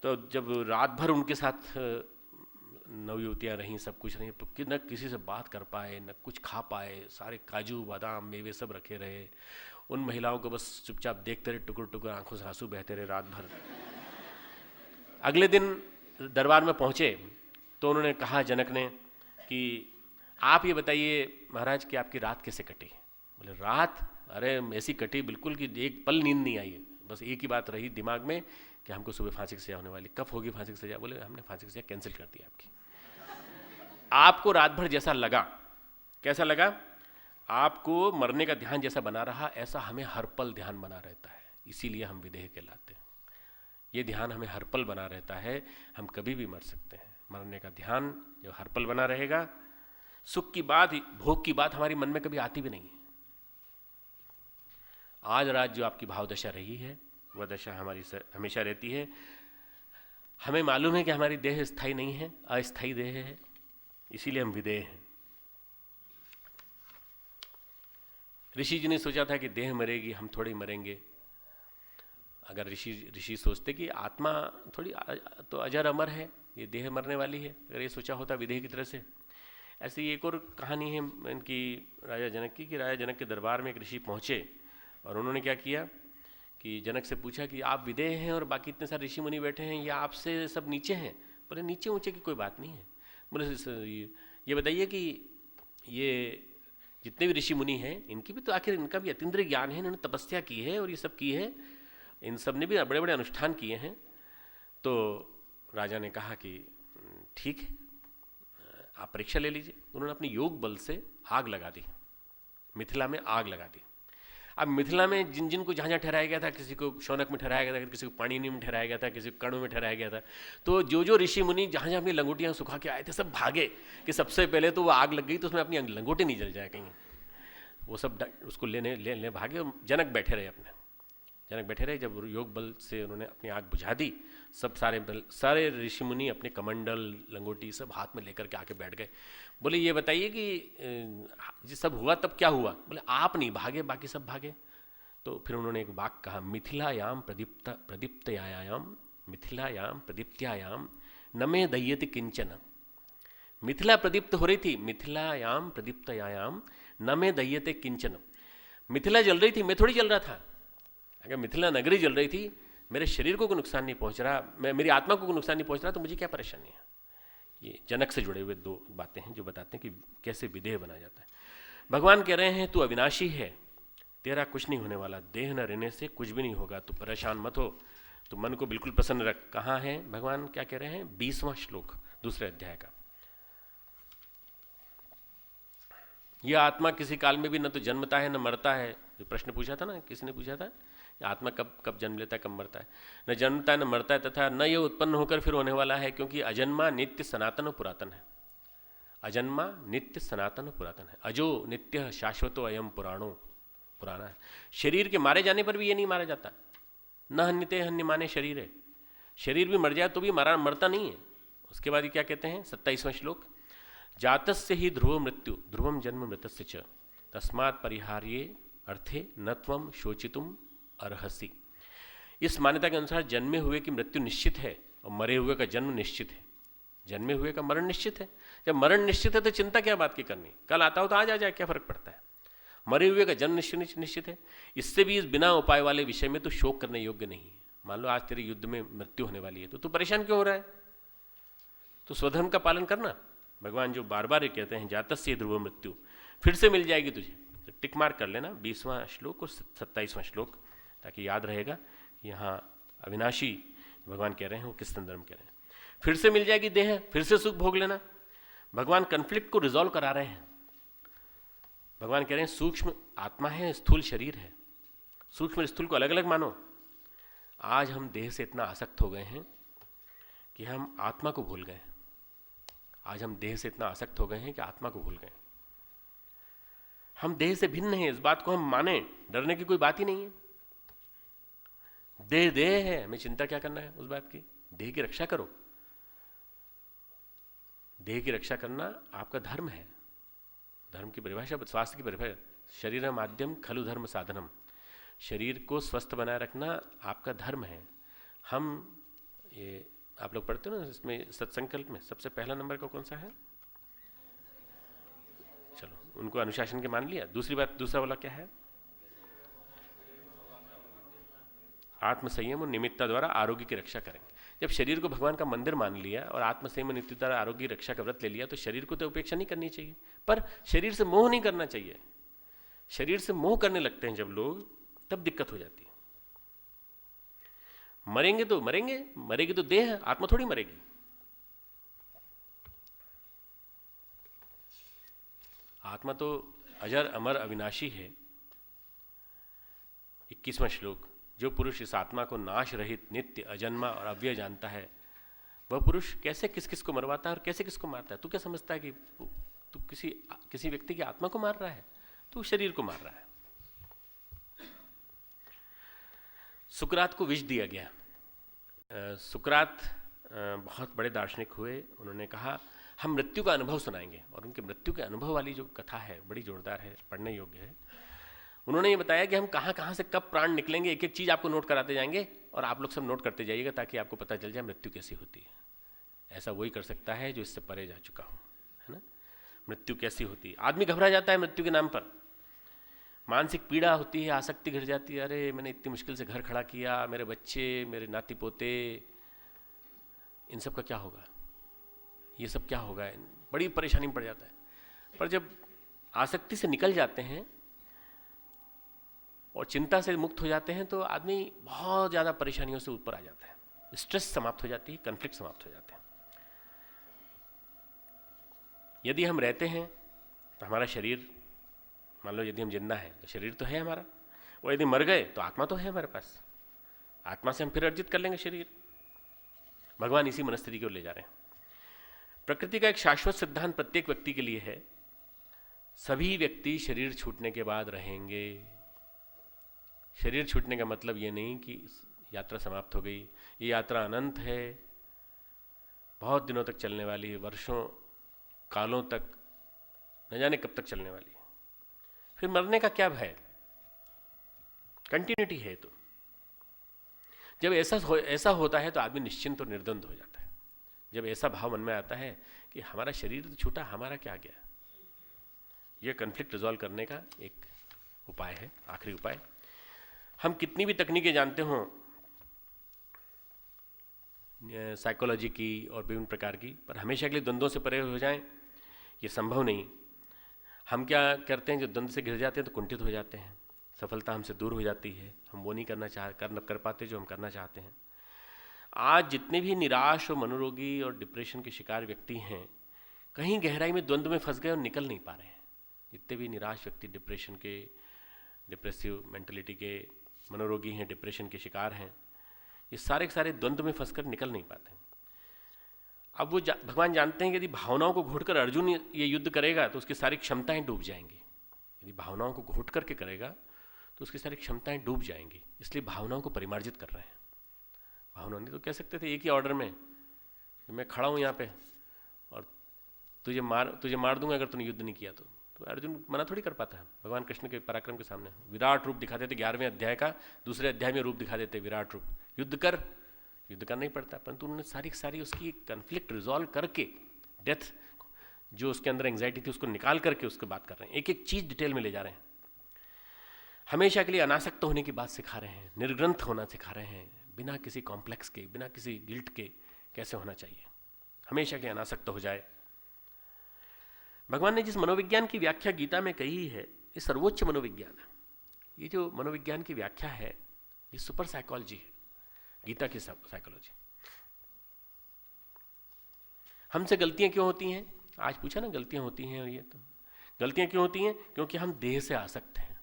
तो जब रात भर उनके साथ नवयुवतियाँ रहीं, सब कुछ रहीं, तो न किसी से बात कर पाए, न कुछ खा पाए, सारे काजू बादाम मेवे सब रखे रहे। उन महिलाओं को बस चुपचाप देखते रहे, टुकुर टुकुर आंखों से आंसू बहते रहे रात भर। अगले दिन दरबार में पहुँचे तो उन्होंने कहा जनक ने कि आप ये बताइए महाराज कि आपकी रात कैसे कटी। बोले रात, अरे ऐसी कटी बिल्कुल कि एक पल नींद नहीं आई, बस एक ही बात रही दिमाग में कि हमको सुबह फांसी की सजा होने वाली, कब होगी फांसी की सजा। बोले हमने फांसी की सजा कैंसिल कर दी आपकी। आपको रात भर जैसा लगा, कैसा लगा, आपको मरने का ध्यान जैसा बना रहा, ऐसा हमें हर पल ध्यान बना रहता है, इसीलिए हम विदेह कहलाते हैं। ये ध्यान हमें हर पल बना रहता है, हम कभी भी मर सकते हैं। मरने का ध्यान जो हर पल बना रहेगा, सुख की बात, भोग की बात हमारी मन में कभी आती भी नहीं है। आज रात जो आपकी भाव दशा रही है, वह दशा हमारी हमेशा रहती है। हमें मालूम है कि हमारी देह स्थायी नहीं है, अस्थायी देह है, इसीलिए हम विदेह हैं। ऋषि जी ने सोचा था कि देह मरेगी, हम थोड़े ही मरेंगे। अगर ऋषि सोचते कि आत्मा थोड़ी तो अजर अमर है, ये देह मरने वाली है, अगर ये सोचा होता विदेह की तरह से। ऐसी एक और कहानी है इनकी राजा जनक की, कि राजा जनक के दरबार में एक ऋषि पहुँचे और उन्होंने क्या किया कि जनक से पूछा कि आप विदेह हैं और बाकी इतने सारे ऋषि मुनि बैठे हैं, या आपसे सब नीचे हैं। बोले नीचे ऊंचे की कोई बात नहीं है। बोले ये बताइए कि ये जितने भी ऋषि मुनि हैं, इनकी भी तो आखिर इनका भी अतीन्द्रिय ज्ञान है, इन्होंने तपस्या की है और ये सब की है, इन सब ने भी बड़े बड़े अनुष्ठान किए हैं। तो राजा ने कहा कि ठीक है, आप परीक्षा ले लीजिए। उन्होंने अपनी योग बल से आग लगा दी, मिथिला में आग लगा दी। अब मिथिला में जिन जिन को जहाँ जहाँ ठहराया गया था, किसी को शौनक में ठहराया गया था, किसी को पाणिनि में ठहराया गया था, किसी को कर्ण में ठहराया गया था, तो जो जो ऋषि मुनि जहाँ जहाँ अपनी लंगोटियाँ सुखा के आए थे, सब भागे कि सबसे पहले तो वो आग लग गई तो उसमें अपनी लंगोटी नहीं जल जाए कहीं। वो सब उसको लेने भागे। जनक बैठे रहे जनक बैठे रहे। जब योग बल से उन्होंने अपनी आग बुझा दी, सब सारे ऋषि मुनि अपने कमंडल लंगोटी सब हाथ में लेकर के आके बैठ गए। बोले ये बताइए कि ये सब हुआ तब क्या हुआ। बोले आप नहीं भागे, बाकी सब भागे। तो फिर उन्होंने एक वाक्य कहा, मिथिलायाम प्रदीप्तयायाम मिथिलायाम प्रदीप्त्यायाम न मे दह्यति किंचन। मिथिला प्रदीप्त हो रही थी, मिथिलायाम प्रदीप्तयायाम न मे दह्यते किंचन। मिथिला जल रही थी, मैं थोड़ी जल रहा था। अगर मिथिला नगरी जल रही थी, मेरे शरीर को कोई नुकसान नहीं पहुंच रहा, मेरी आत्मा को कोई नुकसान नहीं पहुंच रहा, तो मुझे क्या परेशानी है। ये जनक से जुड़े हुए दो बातें हैं जो बताते हैं कि कैसे विदेह बना जाता है। भगवान कह रहे हैं तू अविनाशी है, तेरा कुछ नहीं होने वाला, देह न रहने से कुछ भी नहीं होगा, तू परेशान मत हो, तो मन को बिल्कुल प्रसन्न रख। कहाँ है भगवान, क्या कह रहे हैं, 20वां श्लोक दूसरे अध्याय का। यह आत्मा किसी काल में भी न तो जन्मता है न मरता है। जो प्रश्न पूछा था ना, किसी ने पूछा था, आत्मा कब कब जन्म लेता है, कब मरता है। न जन्मता है न मरता है, तथा न यह उत्पन्न होकर फिर होने वाला है, क्योंकि अजन्मा नित्य सनातन और पुरातन है। अजन्मा नित्य सनातन और पुरातन है। अजो नित्य शाश्वतो अयम पुराणो, पुराना है। शरीर के मारे जाने पर भी ये नहीं मारा जाता। न हन्यते हन्यमाने शरीर है, शरीर भी मर जाए तो भी मरता नहीं है। उसके बाद ये क्या कहते हैं, 27वां श्लोक, जातस्य ही ध्रुव मृत्यु ध्रुवम जन्म मृतस्य च तस्मात् परिहार्ये अर्थे न त्वं शोचितुम अर्हसि। इस मान्यता के अनुसार जन्मे हुए की मृत्यु निश्चित है और मरे हुए का जन्म निश्चित है। जन्मे हुए का मरण निश्चित है। जब मरण निश्चित है तो चिंता क्या बात की करनी, कल आता हो तो आज आ जाए, क्या फर्क पड़ता है। मरे हुए का जन्म निश्चित है। इससे भी इस बिना उपाय वाले विषय में तो शोक करने योग्य नहीं है। मान लो आज तेरे युद्ध में मृत्यु होने वाली है, तो तू परेशान क्यों हो रहा है। तो स्वधर्म का पालन करना। भगवान जो बार बार ये कहते हैं जातस्य ध्रुव मृत्यु, फिर से मिल जाएगी तुझे, तो टिक मार्क कर लेना 20वां श्लोक और 27वां श्लोक, ताकि याद रहेगा यहाँ अविनाशी भगवान कह रहे हैं वो किस संदर्भ में कह रहे हैं। फिर से मिल जाएगी देह, फिर से सुख भोग लेना। भगवान कन्फ्लिक्ट को रिजॉल्व करा रहे हैं। भगवान कह रहे हैं सूक्ष्म आत्मा है, स्थूल शरीर है। सूक्ष्म और स्थूल को अलग अलग मानो। आज हम देह से इतना आसक्त हो गए हैं कि हम आत्मा को भूल गए। आज हम देह से इतना आसक्त हो गए हैं कि आत्मा को भूल गए। हम देह से भिन्न हैं, इस बात को हम माने, डरने की कोई बात ही नहीं है। देह देह है, हमें चिंता क्या करना है उस बात की। देह की रक्षा करो। देह की रक्षा करना आपका धर्म है। धर्म की परिभाषा, स्वास्थ्य की परिभाषा, शरीर माध्यम खलु धर्म साधनम, शरीर को स्वस्थ बनाए रखना आपका धर्म है। हम ये आप लोग पढ़ते हो ना इसमें सत्संकल्प में, सबसे पहला नंबर का कौन सा है? चलो उनको अनुशासन के मान लिया। दूसरी बात, दूसरा वाला क्या है? आत्म संयम और निमित्ता द्वारा आरोग्य की रक्षा करेंगे। जब शरीर को भगवान का मंदिर मान लिया और आत्म संयम और निमित्ता द्वारा आरोग्य की रक्षा का व्रत ले लिया, तो शरीर को तो उपेक्षा नहीं करनी चाहिए, पर शरीर से मोह नहीं करना चाहिए। शरीर से मोह करने लगते हैं जब लोग, तब दिक्कत हो जाती है। मरेंगे तो मरेंगे, मरेगी तो देह, आत्मा थोड़ी मरेगी। आत्मा तो अजर अमर अविनाशी है। 21वां श्लोक, जो पुरुष इस आत्मा को नाश रहित नित्य अजन्मा और अव्यय जानता है, वह पुरुष कैसे किस किस को मरवाता है और कैसे किसको मारता है। तू क्या समझता है कि तू किसी व्यक्ति की आत्मा को मार रहा है? तू शरीर को मार रहा है। सुकरात को विष दिया गया। सुकरात बहुत बड़े दार्शनिक हुए। उन्होंने कहा हम मृत्यु का अनुभव सुनाएंगे, और उनके मृत्यु के अनुभव वाली जो कथा है बड़ी जोरदार है, पढ़ने योग्य है। उन्होंने ये बताया कि हम कहाँ कहाँ से कब प्राण निकलेंगे, एक एक चीज़ आपको नोट कराते जाएंगे और आप लोग सब नोट करते जाइएगा ताकि आपको पता चल जाए मृत्यु कैसी होती है। ऐसा वही कर सकता है जो इससे परे जा चुका हो, है ना। मृत्यु कैसी होती है? आदमी घबरा जाता है मृत्यु के नाम पर, मानसिक पीड़ा होती है, आसक्ति घट जाती है। अरे मैंने इतनी मुश्किल से घर खड़ा किया, मेरे बच्चे, मेरे नाती पोते, इन सब का क्या होगा, ये सब क्या होगा, बड़ी परेशानी में पड़ जाता है। पर जब आसक्ति से निकल जाते हैं और चिंता से मुक्त हो जाते हैं तो आदमी बहुत ज़्यादा परेशानियों से ऊपर आ जाता है, स्ट्रेस समाप्त हो जाती है, कॉन्फ्लिक्ट समाप्त हो जाते हैं। यदि हम रहते हैं तो हमारा शरीर, मान लो यदि हम जिंदा हैं तो शरीर तो है हमारा, और यदि मर गए तो आत्मा तो है हमारे पास। आत्मा से हम फिर अर्जित कर लेंगे शरीर। भगवान इसी मनस्थिति की ओर ले जा रहे हैं। प्रकृति का एक शाश्वत सिद्धांत प्रत्येक व्यक्ति के लिए है, सभी व्यक्ति शरीर छूटने के बाद रहेंगे। शरीर छूटने का मतलब ये नहीं कि यात्रा समाप्त हो गई। ये यात्रा अनंत है, बहुत दिनों तक चलने वाली है, वर्षों कालों तक, न जाने कब तक चलने वाली है। फिर मरने का क्या भय, कंटिन्यूटी है। तो जब ऐसा होता है तो आदमी निश्चिंत और निर्द्वंद हो जाता है। जब ऐसा भाव मन में आता है कि हमारा शरीर तो छूटा, हमारा क्या गया, यह कन्फ्लिक्ट रिजॉल्व करने का एक उपाय है, आखिरी उपाय। हम कितनी भी तकनीकें जानते हों साइकोलॉजी की और विभिन्न प्रकार की, पर हमेशा के लिए द्वंद्वों से परे हो जाएं, ये संभव नहीं। हम क्या करते हैं, जो द्वंद्व से घिर जाते हैं तो कुंठित हो जाते हैं, सफलता हमसे दूर हो जाती है, हम वो नहीं कर पाते जो हम करना चाहते हैं। आज जितने भी निराश और मनोरोगी और डिप्रेशन के शिकार व्यक्ति हैं, कहीं गहराई में द्वंद्व में फंस गए और निकल नहीं पा रहे हैं। जितने भी निराश व्यक्ति डिप्रेशन के, डिप्रेसिव मेंटलिटी के मनोरोगी हैं, डिप्रेशन के शिकार हैं, ये सारे के सारे द्वंद्व में फंसकर निकल नहीं पाते। अब वो भगवान जानते हैं कि यदि भावनाओं को घोटकर अर्जुन ये युद्ध करेगा तो उसकी सारी क्षमताएं डूब जाएंगी। यदि भावनाओं को घोट करके करेगा तो उसकी सारी क्षमताएं डूब जाएंगी, इसलिए भावनाओं को परिमार्जित कर रहे हैं। भावना नहीं तो कह सकते थे एक ही ऑर्डर में, मैं खड़ा हूँ यहाँ पे और तुझे मार दूंगा अगर तूने युद्ध नहीं किया तो अर्जुन मना थोड़ी कर पाता है। भगवान कृष्ण के पराक्रम के सामने विराट रूप दिखा देते, 11वें अध्याय का दूसरे अध्याय में रूप दिखा देते विराट रूप, युद्ध करना ही पड़ता, परंतु उन्होंने सारी उसकी कन्फ्लिक्ट रिजॉल्व करके, डेथ जो उसके अंदर एंग्जाइटी थी उसको निकाल करके उसको बात कर रहे हैं, एक एक चीज डिटेल में ले जा रहे हैं। हमेशा के लिए अनासक्त होने की बात सिखा रहे हैं, निर्ग्रंथ होना सिखा रहे हैं, बिना किसी कॉम्प्लेक्स के, बिना किसी गिल्ट के कैसे होना चाहिए, हमेशा के अनासक्त हो जाए। भगवान ने जिस मनोविज्ञान की व्याख्या गीता में कही है, ये सर्वोच्च मनोविज्ञान है। ये जो मनोविज्ञान की व्याख्या है ये सुपर साइकोलॉजी है, गीता की साइकोलॉजी। हमसे गलतियां क्यों होती हैं? आज पूछा ना, गलतियां होती हैं, और ये तो गलतियां क्यों होती हैं? क्योंकि हम देह से आसक्त हैं।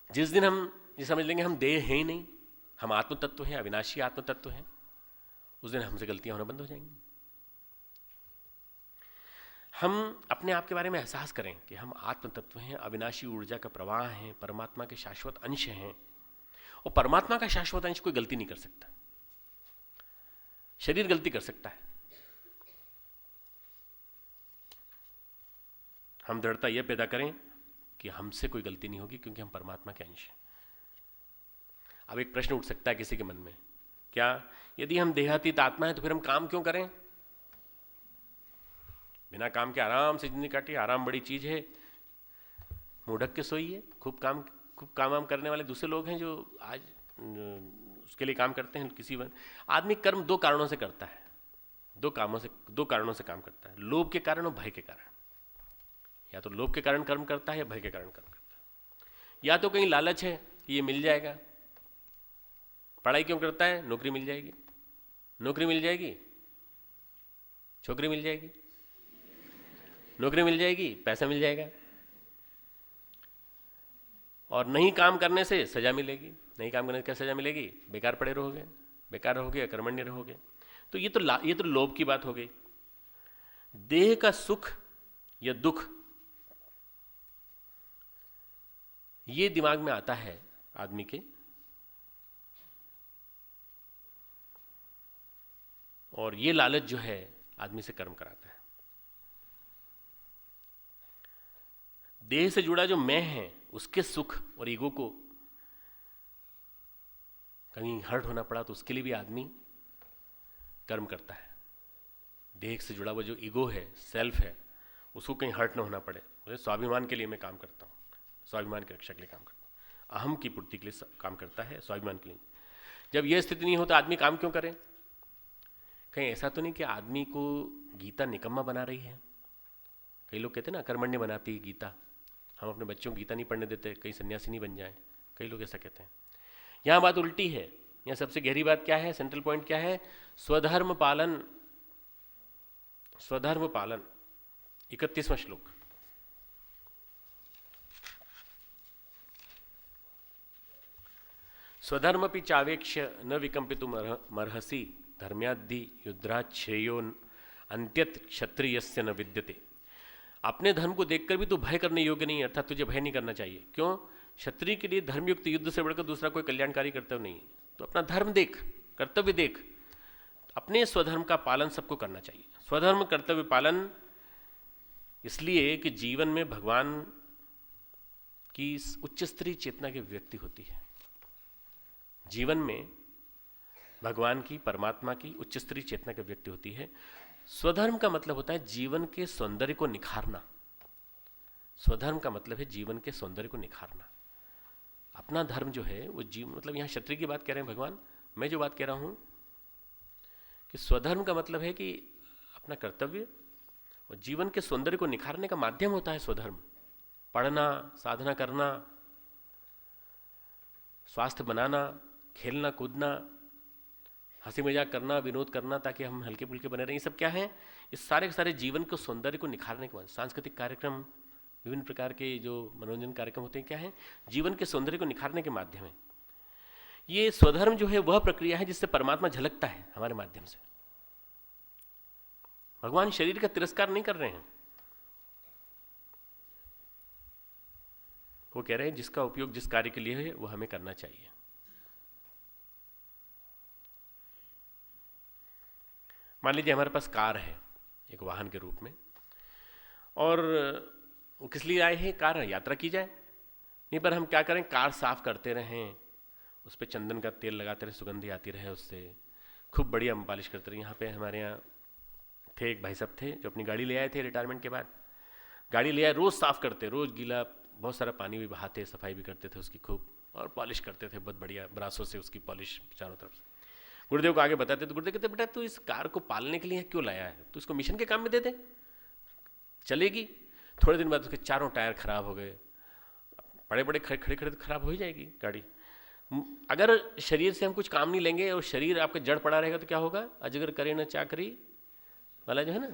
जिस दिन हम ये समझ लेंगे हम देह हैं ही नहीं, हम आत्म तत्व हैं, अविनाशी आत्म तत्व हैं, उस दिन हमसे गलतियां होना बंद हो जाएंगी। हम अपने आप के बारे में एहसास करें कि हम आत्म तत्व हैं, अविनाशी ऊर्जा का प्रवाह हैं, परमात्मा के शाश्वत अंश हैं, और परमात्मा का शाश्वत अंश कोई गलती नहीं कर सकता। शरीर गलती कर सकता है, हम दृढ़ता यह पैदा करें कि हमसे कोई गलती नहीं होगी क्योंकि हम परमात्मा के अंश हैं। अब एक प्रश्न उठ सकता है किसी के मन में, क्या यदि हम देहातीत आत्मा है तो फिर हम काम क्यों करें? बिना काम के आराम से जिंदगी काटिए, आराम बड़ी चीज है, मुढ़क के सोइए। खूब काम वाम करने वाले दूसरे लोग हैं जो आज उसके लिए काम करते हैं। किसी आदमी कर्म दो कारणों से करता है, दो कारणों से काम करता है, लोभ के कारण और भय के कारण। या तो लोभ के कारण कर्म करता है या भय के कारण कर्म करता है। या तो कहीं लालच है कि ये मिल जाएगा। पढ़ाई क्यों करता है? नौकरी मिल जाएगी, नौकरी मिल जाएगी, छोकरी मिल जाएगी, नौकरी मिल जाएगी, पैसा मिल जाएगा। और नहीं काम करने से सजा मिलेगी। नहीं काम करने से क्या सजा मिलेगी? बेकार पड़े रहोगे, बेकार रहोगे, अकर्मण्य रहोगे। तो ये तो लोभ की बात हो गई। देह का सुख या दुख ये दिमाग में आता है आदमी के, और ये लालच जो है आदमी से कर्म कराता है। देह से जुड़ा जो मैं है उसके सुख और ईगो को कहीं हर्ट होना पड़ा तो उसके लिए भी आदमी कर्म करता है। देह से जुड़ा हुआ जो ईगो है, सेल्फ है, उसको कहीं हर्ट ना होना पड़े, बोले स्वाभिमान के लिए मैं काम करता हूँ, स्वाभिमान की रक्षा के लिए काम करता हूँ, अहम की पूर्ति के लिए काम करता है, स्वाभिमान के लिए। जब यह स्थिति नहीं हो तो आदमी काम क्यों करे? कहीं ऐसा तो नहीं कि आदमी को गीता निकम्मा बना रही है? कई लोग कहते हैं ना कर्मण्य बनाती है गीता, हम अपने बच्चों को गीता नहीं पढ़ने देते, कहीं सन्यासी नहीं बन जाए। कई लोग ऐसा कहते हैं। यहाँ बात उल्टी है। यहाँ सबसे गहरी बात क्या है, सेंट्रल पॉइंट क्या है? स्वधर्म पालन। स्वधर्म पालन, 31वां श्लोक। स्वधर्मपि चावेक्ष्य न विकंपितुम अर्हसि धर्म्याद्धि युद्धात् श्रेयो अंत्यत क्षत्रियस्य न विद्यते। अपने धर्म को देखकर भी तू भय करने योग्य नहीं है, अर्थात तुझे भय नहीं करना चाहिए। क्यों? क्षत्रिय के लिए धर्मयुक्त युद्ध से बढ़कर दूसरा कोई कल्याणकारी कर्तव्य नहीं है। तो अपना धर्म देख, कर्तव्य देख, अपने स्वधर्म का पालन सबको करना चाहिए। स्वधर्म कर्तव्य पालन इसलिए कि जीवन में भगवान की उच्च स्तरीय चेतना की व्यक्ति होती है। जीवन में भगवान की, परमात्मा की उच्च स्तरीय चेतना की व्यक्ति होती है। स्वधर्म का मतलब होता है जीवन के सौंदर्य को निखारना। स्वधर्म का मतलब है जीवन के सौंदर्य को निखारना। अपना धर्म जो है वो जीवन, मतलब यहाँ क्षत्रिय की बात कह रहे हैं भगवान, मैं जो बात कह रहा हूं कि स्वधर्म का मतलब है कि अपना कर्तव्य और जीवन के सौंदर्य को निखारने का माध्यम होता है स्वधर्म। पढ़ना, साधना करना, स्वास्थ्य बनाना, खेलना कूदना, हंसी मजाक करना, विनोद करना, ताकि हम हल्के फुल्के बने रहें। ये सब क्या है? ये सारे के सारे जीवन के सौंदर्य को निखारने के बाद सांस्कृतिक कार्यक्रम, विभिन्न प्रकार के जो मनोरंजन कार्यक्रम होते हैं, क्या है? जीवन के सौंदर्य को निखारने के माध्यम है। ये स्वधर्म जो है वह प्रक्रिया है जिससे परमात्मा झलकता है हमारे माध्यम से। भगवान शरीर का तिरस्कार नहीं कर रहे हैं। वो कह रहे हैं जिसका उपयोग जिस कार्य के लिए है वो हमें करना चाहिए। मान लीजिए हमारे पास कार है एक वाहन के रूप में, और वो किस लिए आए हैं? कार यात्रा की जाए। नहीं, पर हम क्या करें? कार साफ करते रहें, उस पर चंदन का तेल लगाते रहे, सुगंधी आती रहे उससे, खूब बढ़िया हम पॉलिश करते रहे। यहाँ पे हमारे यहाँ थे एक भाई साहब थे जो अपनी गाड़ी ले आए थे रिटायरमेंट के बाद। गाड़ी ले आए, रोज़ साफ करते, रोज़ गीला, बहुत सारा पानी भी बहाते, सफाई भी करते थे उसकी खूब, और पॉलिश करते थे बहुत बढ़िया ब्रासों से उसकी पॉलिश चारों तरफ से। गुरुदेव को आगे बताते तो गुरुदेव कहते बेटा तू इस कार को पालने के लिए क्यों लाया है? तो इसको मिशन के काम में दे दे, चलेगी। थोड़े दिन बाद उसके चारों टायर खराब हो गए, बड़े बड़े खड़े खड़े तो खराब हो ही जाएगी गाड़ी। अगर शरीर से हम कुछ काम नहीं लेंगे और शरीर आपका जड़ पड़ा रहेगा तो क्या होगा? अजगर करे न चाकरी वाला जो है ना,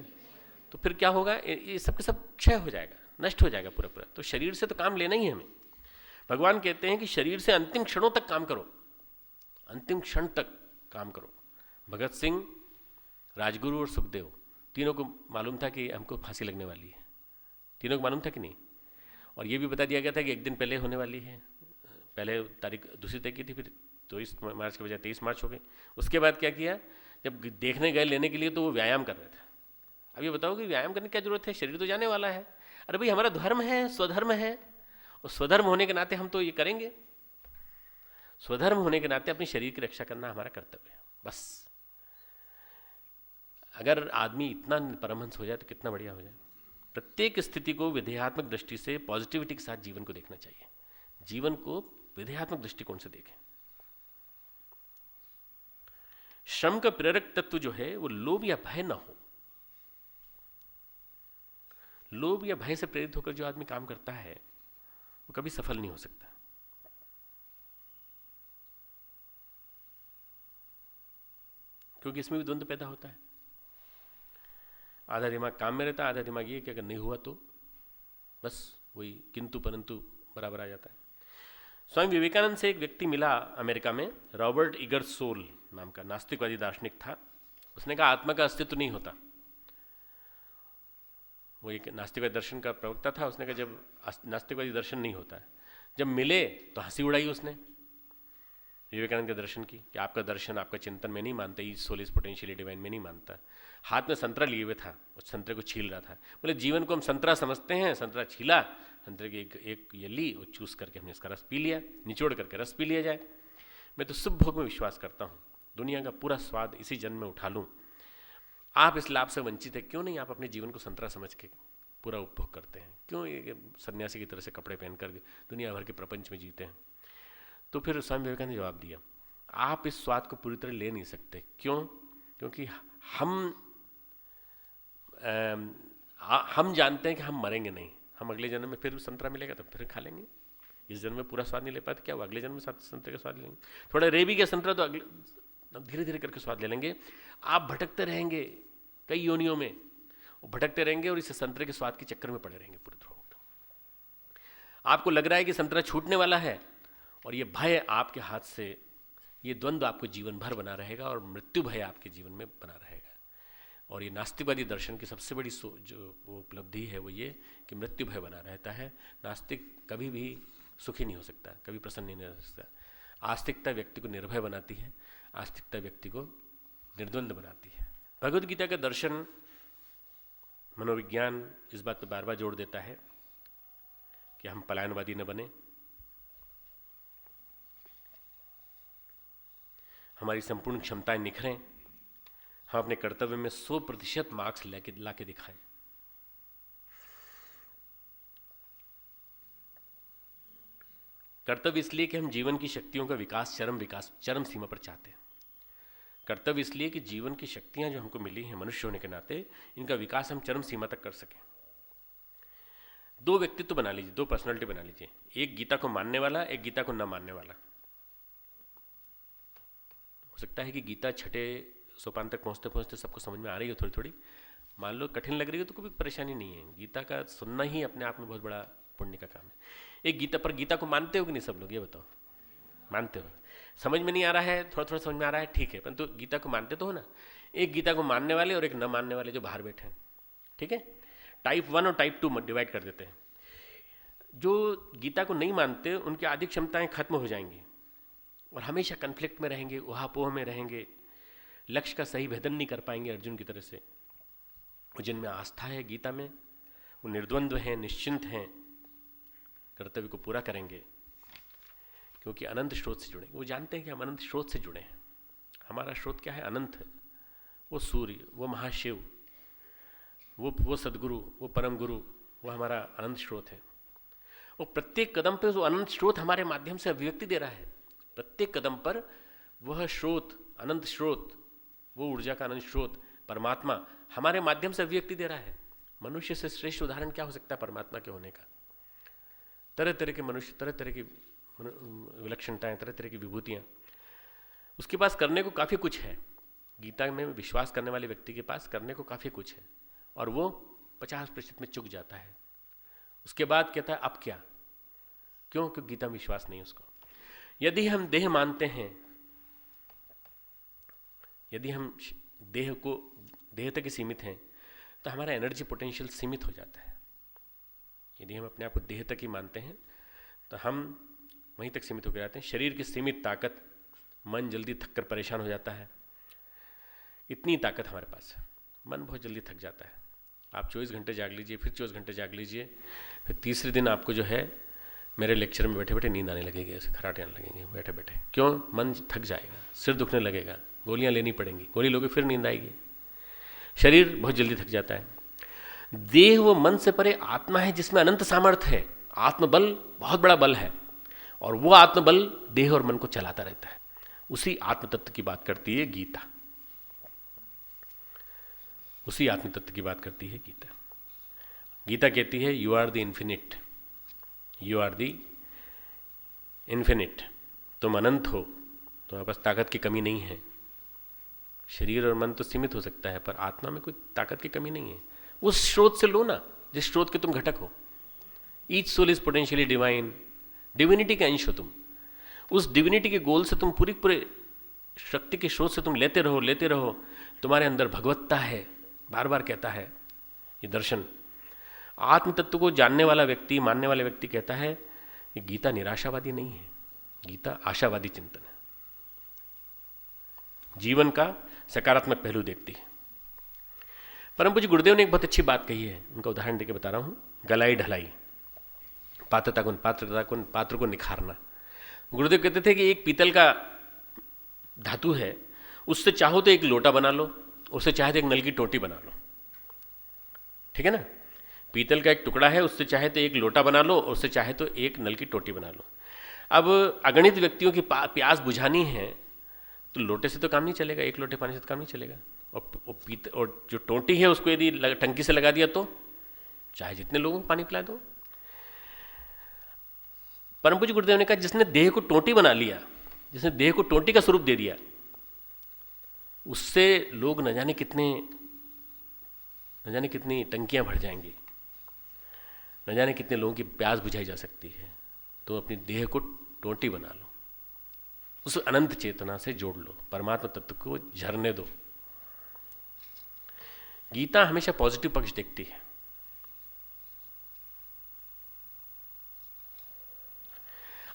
तो फिर क्या होगा? ये सब के सब क्षय हो जाएगा, नष्ट हो जाएगा पूरा पूरा। तो शरीर से तो काम लेना ही है हमें। भगवान कहते हैं कि शरीर से अंतिम क्षणों तक काम करो, अंतिम क्षण तक काम करो। भगत सिंह, राजगुरु और सुखदेव तीनों को मालूम था कि हमको फांसी लगने वाली है। तीनों को मालूम था कि नहीं? और ये भी बता दिया गया था कि एक दिन पहले होने वाली है। पहले तारीख दूसरी तय की थी, फिर 24 मार्च के बजाय 23 मार्च हो गई। उसके बाद क्या किया? जब देखने गए लेने के लिए तो वो व्यायाम कर रहे थे। अब ये बताओ कि व्यायाम करने की क्या जरूरत है? शरीर तो जाने वाला है। अरे भाई हमारा धर्म है, स्वधर्म है, और स्वधर्म होने के नाते हम तो ये करेंगे। स्वधर्म होने के नाते अपने शरीर की रक्षा करना हमारा कर्तव्य है, बस। अगर आदमी इतना परमहंस हो जाए तो कितना बढ़िया हो जाए। प्रत्येक स्थिति को विधेयात्मक दृष्टि से, पॉजिटिविटी के साथ जीवन को देखना चाहिए। जीवन को विधेयात्मक दृष्टिकोण से देखें। श्रम का प्रेरक तत्व जो है वो लोभ या भय ना हो। लोभ या भय से प्रेरित होकर जो आदमी काम करता है वो कभी सफल नहीं हो सकता। क्योंकि इसमें भी द्वंद्व पैदा होता है। आधा दिमाग काम में रहता है, आधा दिमाग ये कि अगर नहीं हुआ तो बस वही किंतु परंतु बराबर आ जाता है। स्वामी विवेकानंद से एक व्यक्ति मिला अमेरिका में, रॉबर्ट इगरसोल नाम का नास्तिकवादी दार्शनिक था। उसने कहा आत्मा का अस्तित्व नहीं होता। वो एक नास्तिकवादी दर्शन का प्रवक्ता था। उसने कहा जब नास्तिकवादी दर्शन नहीं होता है, जब मिले तो हंसी उड़ाई उसने विवेकानंद के दर्शन की, कि आपका दर्शन, आपका चिंतन में नहीं मानता, each soul is potentially divine में नहीं मानता। हाथ में संतरा लिए हुए था, उस संतरे को छील रहा था। बोले जीवन को हम संतरा समझते हैं, संतरा छीला, संतरे की एक ये ली और चूस करके हमने इसका रस पी लिया, निचोड़ करके रस पी लिया जाए। मैं तो शुभ भोग में विश्वास करता हूँ, दुनिया का पूरा स्वाद इसी जन्म में उठा लूँ। आप इस लाभ से वंचित है, क्यों नहीं आप अपने जीवन को संतरा समझ के पूरा उपभोग करते हैं? क्यों ये सन्यासी की तरह से कपड़े पहनकर दुनिया भर के प्रपंच में जीते हैं? तो फिर स्वामी विवेकानंद ने जवाब दिया, आप इस स्वाद को पूरी तरह ले नहीं सकते। क्यों? क्योंकि हम जानते हैं कि हम मरेंगे नहीं, हम अगले जन्म में फिर संतरा मिलेगा तो फिर खा लेंगे। इस जन्म में पूरा स्वाद नहीं ले पाते, क्या वो अगले जन्म में संतरे का स्वाद लेंगे? थोड़ा रेबी का संतरा तो अगले धीरे धीरे करके स्वाद ले लेंगे। आप भटकते रहेंगे कई योनियों में, भटकते रहेंगे और इस संतरे के स्वाद के चक्कर में पड़े रहेंगे पूरे थ्रू। आपको लग रहा है कि संतरा छूटने वाला है, और ये भय आपके हाथ से, ये द्वंद्व आपको जीवन भर बना रहेगा, और मृत्यु भय आपके जीवन में बना रहेगा। और ये नास्तिकवादी दर्शन की सबसे बड़ी जो उपलब्धि है वो ये कि मृत्यु भय बना रहता है। नास्तिक कभी भी सुखी नहीं हो सकता, कभी प्रसन्न नहीं रह सकता। आस्तिकता व्यक्ति को निर्भय बनाती है, आस्तिकता व्यक्ति को निर्द्वंद बनाती है। भगवद गीता का दर्शन, मनोविज्ञान इस बात पर बार बार जोड़ देता है कि हम पलायनवादी न बने, हमारी संपूर्ण क्षमताएं निखरें, हम अपने कर्तव्य में 100% मार्क्स लाके दिखाएं। कर्तव्य इसलिए कि हम जीवन की शक्तियों का विकास, चरम सीमा पर चाहते हैं। कर्तव्य इसलिए कि जीवन की शक्तियां जो हमको मिली हैं मनुष्य होने के नाते, इनका विकास हम चरम सीमा तक कर सकें। दो व्यक्तित्व बना लीजिए, दो पर्सनालिटी बना लीजिए, एक गीता को मानने वाला, एक गीता को न मानने वाला। हो सकता है कि गीता छठे सोपान तक पहुंचते पहुंचते सबको समझ में आ रही हो थोड़ी थोड़ी, मान लो कठिन लग रही हो तो कोई परेशानी नहीं है। गीता का सुनना ही अपने आप में बहुत बड़ा पुण्य का काम है। एक गीता को मानते हो कि नहीं सब लोग, ये बताओ? मानते हो? समझ में नहीं आ रहा है, थोड़ा थोड़ा समझ में आ रहा है, ठीक है, परंतु गीता को मानते तो हो ना। एक गीता को मानने वाले और एक न मानने वाले जो बाहर बैठे हैं, ठीक है, टाइप 1 और टाइप 2 डिवाइड कर देते हैं। जो गीता को नहीं मानते उनकी आदि क्षमताएं खत्म हो जाएंगी और हमेशा कन्फ्लिक्ट में रहेंगे, उहापोह में रहेंगे, लक्ष्य का सही भेदन नहीं कर पाएंगे अर्जुन की तरह से। जिनमें आस्था है गीता में, वो निर्द्वंद्व हैं, निश्चिंत हैं, कर्तव्य को पूरा करेंगे, क्योंकि अनंत स्रोत से जुड़ेंगे। वो जानते हैं कि हम अनंत स्रोत से जुड़े हैं। हमारा स्रोत क्या है? अनंत है। वो सूर्य, वो महाशिव, वो सदगुरु, वो परम गुरु, वो हमारा अनंत स्रोत है। वो प्रत्येक कदम पे वो अनंत स्रोत हमारे माध्यम से अभिव्यक्ति दे रहा है। प्रत्येक कदम पर वह स्रोत, अनंत स्रोत, वो ऊर्जा का अनंत स्रोत परमात्मा हमारे माध्यम से अभिव्यक्ति दे रहा है। मनुष्य से श्रेष्ठ उदाहरण क्या हो सकता है परमात्मा के होने का? तरह तरह के मनुष्य, तरह तरह की विलक्षणताएं, तरह तरह की विभूतियां, उसके पास करने को काफ़ी कुछ है। गीता में विश्वास करने वाले व्यक्ति के पास करने को काफ़ी कुछ है, और वो 50% में चूक जाता है। उसके बाद कहता है अब क्या? क्यों? क्योंकि गीता में विश्वास नहीं उसको। यदि हम देह मानते हैं, यदि हम देह तक ही सीमित हैं, तो हमारा एनर्जी पोटेंशियल सीमित हो जाता है। यदि हम अपने आप को देह तक ही मानते हैं तो हम वहीं तक सीमित होकर जाते हैं। शरीर की सीमित ताकत, मन जल्दी थक कर परेशान हो जाता है, इतनी ताकत हमारे पास है। मन बहुत जल्दी थक जाता है, आप 24 घंटे जाग लीजिए, फिर 24 घंटे जाग लीजिए, फिर तीसरे दिन आपको जो है मेरे लेक्चर में बैठे बैठे नींद आने लगेगी, ऐसे खराटे आने लगेंगे बैठे बैठे। क्यों? मन थक जाएगा, सिर दुखने लगेगा, गोलियां लेनी पड़ेंगी, गोली लोगे फिर नींद आएगी, शरीर बहुत जल्दी थक जाता है। देह व मन से परे आत्मा है जिसमें अनंत सामर्थ्य है, आत्मबल बहुत बड़ा बल है, और वो आत्मबल देह और मन को चलाता रहता है। उसी आत्म तत्व की बात करती है गीता, उसी आत्म तत्व की बात करती है गीता। गीता कहती है you are the infinite, you are the infinite, तुम अनंत हो, तुम्हारे पास ताकत की कमी नहीं है। शरीर और मन तो सीमित हो सकता है, पर आत्मा में कोई ताकत की कमी नहीं है। उस स्रोत से लो ना जिस स्रोत के तुम घटक हो। Each soul is potentially divine, divinity के अंश हो तुम। उस डिविनिटी के गोल से तुम पूरे शक्ति के स्रोत से तुम लेते रहो, तुम्हारे अंदर भगवत्ता है, बार बार कहता है ये दर्शन। आत्म तत्व को जानने वाला व्यक्ति, मानने वाला व्यक्ति कहता है कि गीता निराशावादी नहीं है, गीता आशावादी चिंतन है, जीवन का सकारात्मक पहलू देखती है। परम पूज्य गुरुदेव ने एक बहुत अच्छी बात कही है, उनका उदाहरण देकर बता रहा हूं। गलाई ढलाई, पात्र को निखारना। गुरुदेव कहते थे कि एक पीतल का धातु है, उससे चाहो तो एक लोटा बना लो, उससे चाहे तो एक नल की टोटी बना लो, ठीक है ना। पीतल का एक टुकड़ा है, उससे चाहे तो एक लोटा बना लो, उससे चाहे तो एक नल की टोटी बना लो। अब अगणित व्यक्तियों की प्यास बुझानी है तो लोटे से तो काम नहीं चलेगा, एक लोटे पानी से तो काम नहीं चलेगा। और जो टोटी है उसको यदि टंकी से लगा दिया तो चाहे जितने लोगों को पानी पिला दो। परम पूज्य गुरुदेव ने कहा जिसने देह को टोटी बना लिया, जिसने देह को टोटी का स्वरूप दे दिया, उससे लोग न जाने कितनी टंकियां भर जाएंगी, न जाने कितने लोगों की प्यास बुझाई जा सकती है। तो अपनी देह को टोटी बना लो, उस अनंत चेतना से जोड़ लो, परमात्मा तत्व को झरने दो। गीता हमेशा पॉजिटिव पक्ष देखती है।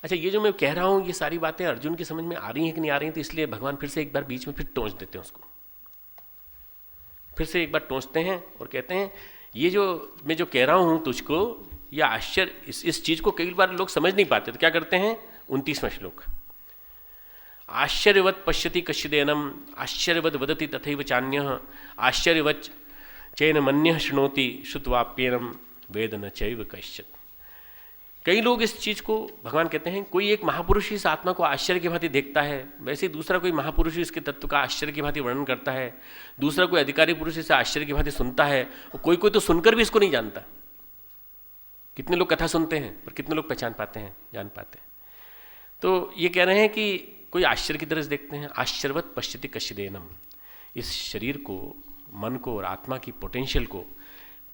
अच्छा, ये जो मैं कह रहा हूं ये सारी बातें अर्जुन की समझ में आ रही हैं कि नहीं आ रही हैं, तो इसलिए भगवान फिर से एक बार बीच में फिर टोंच देते हैं उसको, फिर से एक बार टोंचते हैं और कहते हैं ये जो मैं जो कह रहा हूं तुझको, यह आश्चर्य, इस चीज को कई बार लोग समझ नहीं पाते, तो क्या करते हैं। 29वां श्लोक, आश्चर्यवत् पश्यति कश्चिदेनम आश्चर्यवत् वदति तथैव चान्यः आश्चर्यवत् चैन मन्यः शृणोति श्रुत्वाप्येनम वेद न चैव कश्चित्। कई लोग इस चीज को, भगवान कहते हैं कोई एक महापुरुष ही इस आत्मा को आश्चर्य की भांति देखता है, वैसे ही दूसरा कोई महापुरुष इसके तत्व का आश्चर्य की भांति वर्णन करता है, दूसरा कोई अधिकारी पुरुष इसे आश्चर्य की भांति सुनता है, और कोई कोई तो सुनकर भी इसको नहीं जानता। कितने लोग कथा सुनते हैं पर कितने लोग पहचान पाते हैं, जान पाते हैं। तो ये कह रहे हैं कि कोई आश्चर्य की तरह से देखते हैं। आश्चर्यवत् पश्यति कश्चिदेनम, इस शरीर को, मन को और आत्मा की पोटेंशियल को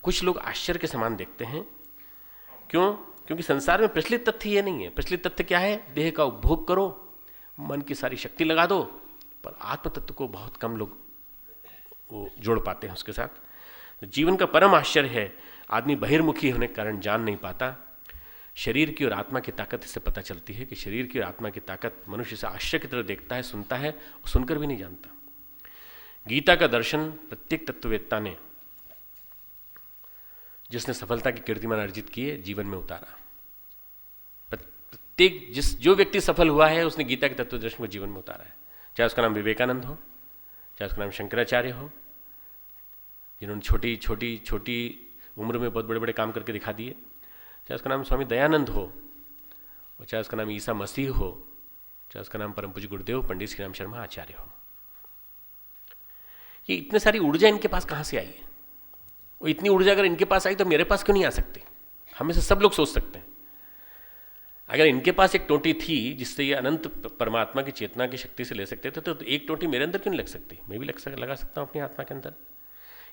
कुछ लोग आश्चर्य के समान देखते हैं। क्यों? क्योंकि संसार में प्रचलित तथ्य ये नहीं है। प्रचलित तथ्य क्या है? देह का उपभोग करो, मन की सारी शक्ति लगा दो, पर आत्म तत्व को बहुत कम लोग वो जोड़ पाते हैं उसके साथ। तो जीवन का परम आश्चर्य है, आदमी बहिर्मुखी होने के कारण जान नहीं पाता। शरीर की और आत्मा की ताकत इससे पता चलती है कि शरीर की और आत्मा की ताकत मनुष्य से आश्चर्य की तरह देखता है, सुनता है, और सुनकर भी नहीं जानता। गीता का दर्शन प्रत्येक तत्ववेत्ता ने, जिसने सफलता की कीर्तिमान अर्जित की है, जीवन में उतारा। प्रत्येक जो व्यक्ति सफल हुआ है उसने गीता के तत्व दर्शन को जीवन में उतारा है। चाहे उसका नाम विवेकानंद हो, चाहे उसका नाम शंकराचार्य हो, जिन्होंने छोटी उम्र में बहुत बड़े बड़े काम करके दिखा दिए, चाहे उसका नाम स्वामी दयानंद हो, और चाहे उसका नाम ईसा मसीह हो, चाहे उसका नाम परम पूज्य गुरुदेव पंडित श्री राम शर्मा आचार्य हो। ये इतने सारी ऊर्जा इनके पास कहाँ से आई है? और इतनी ऊर्जा अगर इनके पास आई तो मेरे पास क्यों नहीं आ सकती? हमें से सब लोग सोच सकते हैं, अगर इनके पास एक टोटी थी जिससे ये अनंत परमात्मा की चेतना की शक्ति से ले सकते थे, तो एक टोटी मेरे अंदर क्यों नहीं लग सकती? मैं भी लगा सकता हूँ अपनी आत्मा के अंदर।